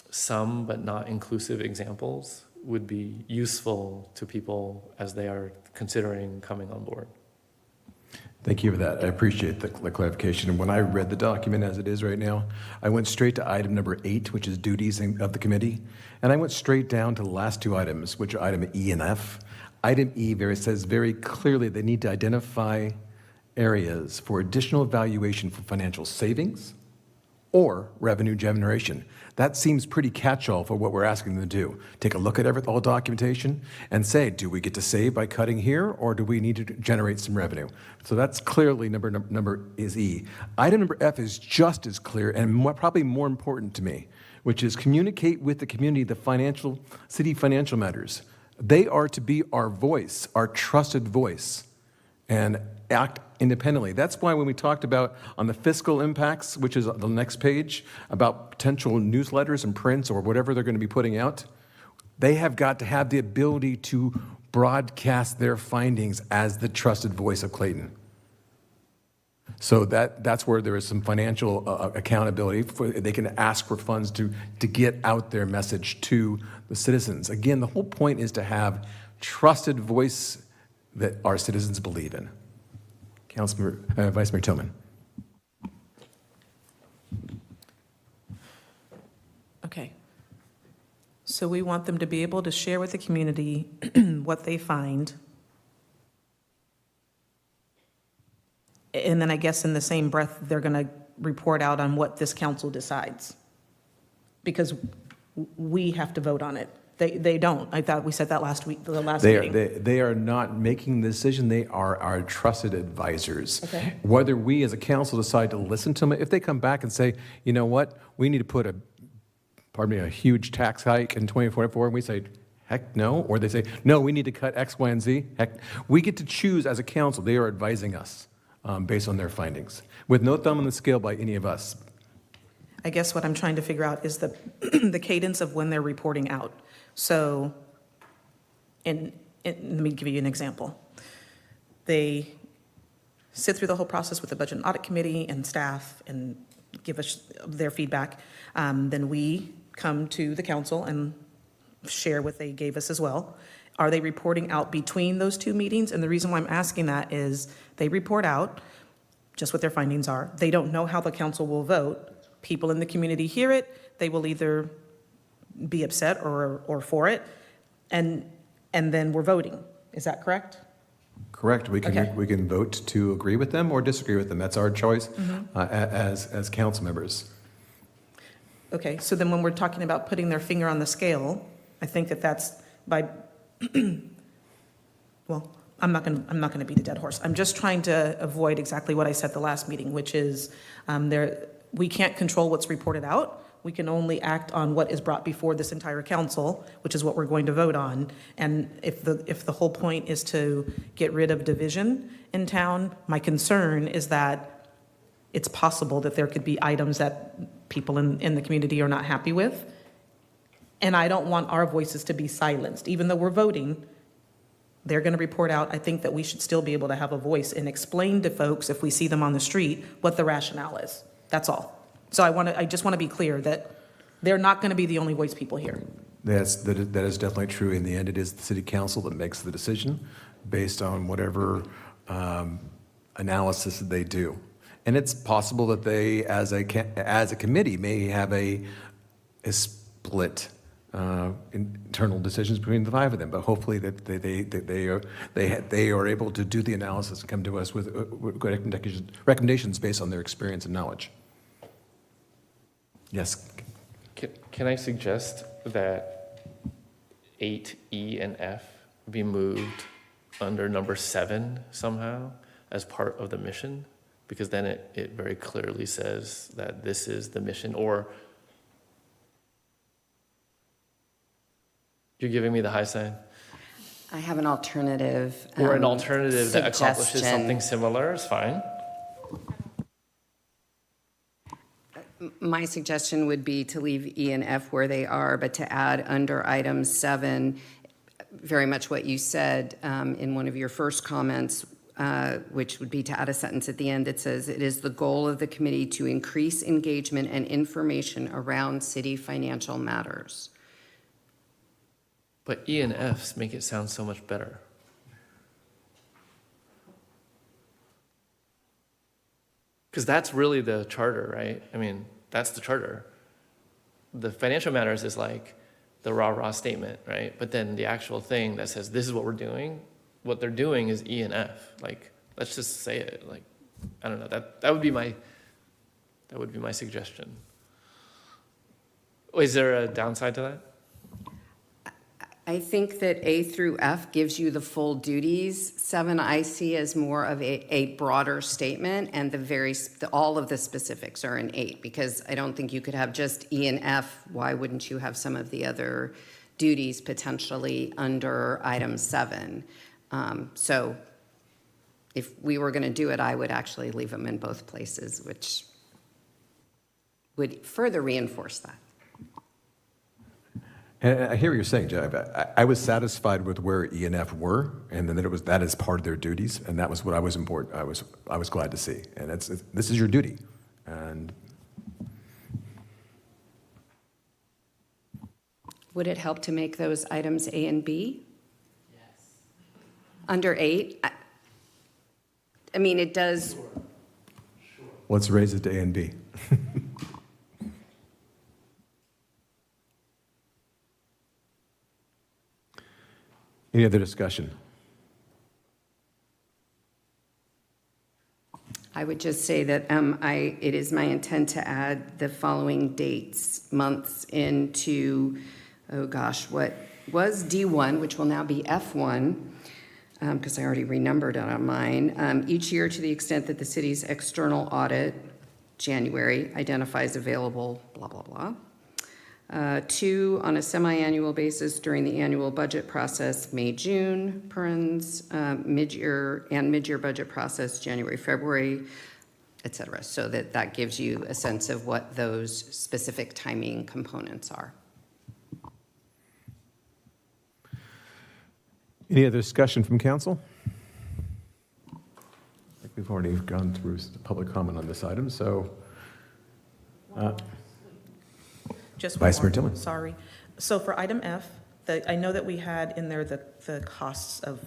some but not inclusive examples, would be useful to people as they are considering coming on board. Thank you for that. I appreciate the clarification. And when I read the document as it is right now, I went straight to item number 8, which is duties of the committee. And I went straight down to the last two items, which are item E and F. Item E says very clearly they need to identify areas for additional evaluation for financial savings or revenue generation. That seems pretty catch-all for what we're asking them to do. Take a look at all documentation and say, do we get to save by cutting here, or do we need to generate some revenue? So that's clearly number is E. Item number F is just as clear and probably more important to me, which is communicate with the community the city financial matters. They are to be our voice, our trusted voice, and act independently. That's why when we talked about on the fiscal impacts, which is the next page, about potential newsletters and prints or whatever they're going to be putting out, they have got to have the ability to broadcast their findings as the trusted voice of Clayton. So that's where there is some financial accountability. They can ask for funds to get out their message to the citizens. Again, the whole point is to have trusted voice that our citizens believe in. Vice Mayor Tillman. Okay. So we want them to be able to share with the community what they find. And then I guess in the same breath, they're going to report out on what this council decides. Because we have to vote on it. They don't. I thought we said that last week, the last meeting. They are not making the decision. They are our trusted advisors. Okay. Whether we as a council decide to listen to them, if they come back and say, you know what, we need to put a huge tax hike in 2024, and we say, heck no, or they say, no, we need to cut X, Y, and Z, heck, we get to choose as a council. They are advising us based on their findings, with no thumb on the scale by any of us. I guess what I'm trying to figure out is the cadence of when they're reporting out. So, let me give you an example. They sit through the whole process with the Budget and Audit Committee and staff and give us their feedback. Then we come to the council and share what they gave us as well. Are they reporting out between those two meetings? And the reason why I'm asking that is they report out just what their findings are. They don't know how the council will vote. People in the community hear it. They will either be upset or for it, and then we're voting. Is that correct? Correct. We can Okay. we can vote to agree with them or disagree with them. That's our choice as council members. Okay, so then when we're talking about putting their finger on the scale, I think that's by, well, I'm not going to beat a dead horse. I'm just trying to avoid exactly what I said the last meeting, which is we can't control what's reported out. We can only act on what is brought before this entire council, which is what we're going to vote on. And if the whole point is to get rid of division in town, my concern is that it's possible that there could be items that people in the community are not happy with. And I don't want our voices to be silenced. Even though we're voting, They're going to report out. I think that we should still be able to have a voice and explain to folks, if we see them on the street, what the rationale is. That's all. So I just want to be clear that they're not going to be the only voice people here. That is definitely true. In the end, it is the city council that makes the decision based on whatever analysis that they do. And it's possible that they, as a committee, may have a split internal decisions between the five of them. But hopefully that they are able to do the analysis and come to us with recommendations based on their experience and knowledge. Yes. Can I suggest that 8E and F be moved under number 7 somehow as part of the mission? Because then it very clearly says that this is the mission. Or you're giving me the high sign? I have an alternative. Or an alternative that accomplishes suggestion. something similar is fine. My suggestion would be to leave E and F where they are, but to add under item 7, very much what you said in one of your first comments, which would be to add a sentence at the end that says, it is the goal of the committee to increase engagement and information around city financial matters. But E and F's make it sound so much better. Because that's really the charter, right? I mean, that's the charter. The financial matters is like the rah-rah statement, right? But then the actual thing that says, this is what we're doing, what they're doing is E and F. Like, let's just say it. Like, I don't know, that would be my suggestion. Is there a downside to that? I think that A through F gives you the full duties. 7 I see as more of a broader statement, and all of the specifics are in 8, because I don't think you could have just E and F. Why wouldn't you have some of the other duties potentially under item 7? So if we were going to do it, I would actually leave them in both places, which would further reinforce that. And I hear what you're saying, Jay. I was satisfied with where E and F were, and then that is part of their duties, and that was what I was important. I was glad to see, and this is your duty, and Would it help to make those items A and B? Yes. Under 8? I mean, it does. let's raise it to A and B. Any other discussion? I would just say that it is my intent to add the following dates, months into, what was D1, which will now be F1, because I already renumbered it on mine. Each year, to the extent that the city's external audit, January, identifies available, blah, blah, blah. 2, on a semi-annual basis during the annual budget process, May, June, mid-year and mid-year budget process, January, February, et cetera. So that gives you a sense of what those specific timing components are. Any other discussion from council? I think we've already gone through the public comment on this item, so. Just Vice one Mayor more. Tillman. Sorry. So for item F, I know that we had in there the costs of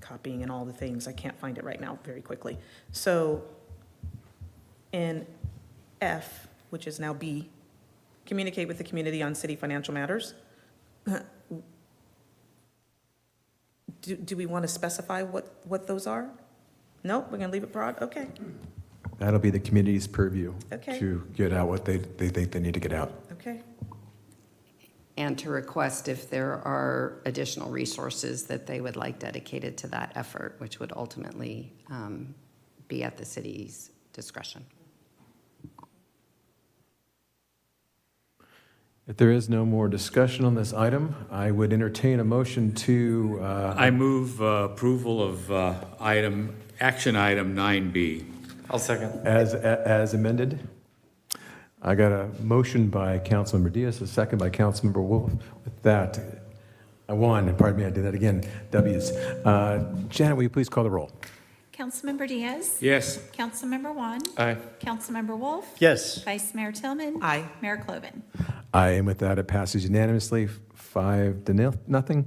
copying and all the things. I can't find it right now very quickly. So in F, which is now B, communicate with the community on city financial matters. Do we want to specify what those are? Nope, we're going to leave it broad? Okay. That'll be the community's purview Okay. to get out what they think they need to get out. Okay. And to request if there are additional resources that they would like dedicated to that effort, which would ultimately be at the city's discretion. If there is no more discussion on this item, I would entertain a motion to. I move approval of action item 9B. I'll second. As amended. I got a motion by Councilmember Diaz, a second by Councilmember Wolf. With that, One, pardon me, I did that again. W's. Janet, will you please call the roll? Councilmember Diaz? Yes. Councilmember Juan? Aye. Councilmember Wolf? Yes. Vice Mayor Tillman? Aye. Mayor Cloven? Aye, and with that, it passes unanimously, 5-0.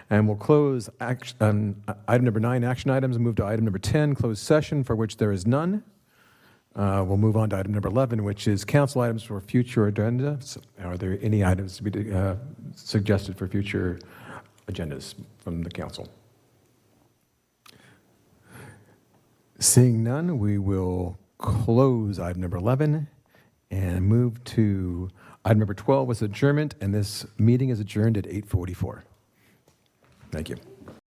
And we'll close item number 9, action items, and move to item number 10, closed session, for which there is none. We'll move on to item number 11, which is council items for future agenda. So are there any items to be suggested for future agendas from the council? Seeing none, we will close item number 11 and move to item number 12, was adjournment, and this meeting is adjourned at 8:44. Thank you.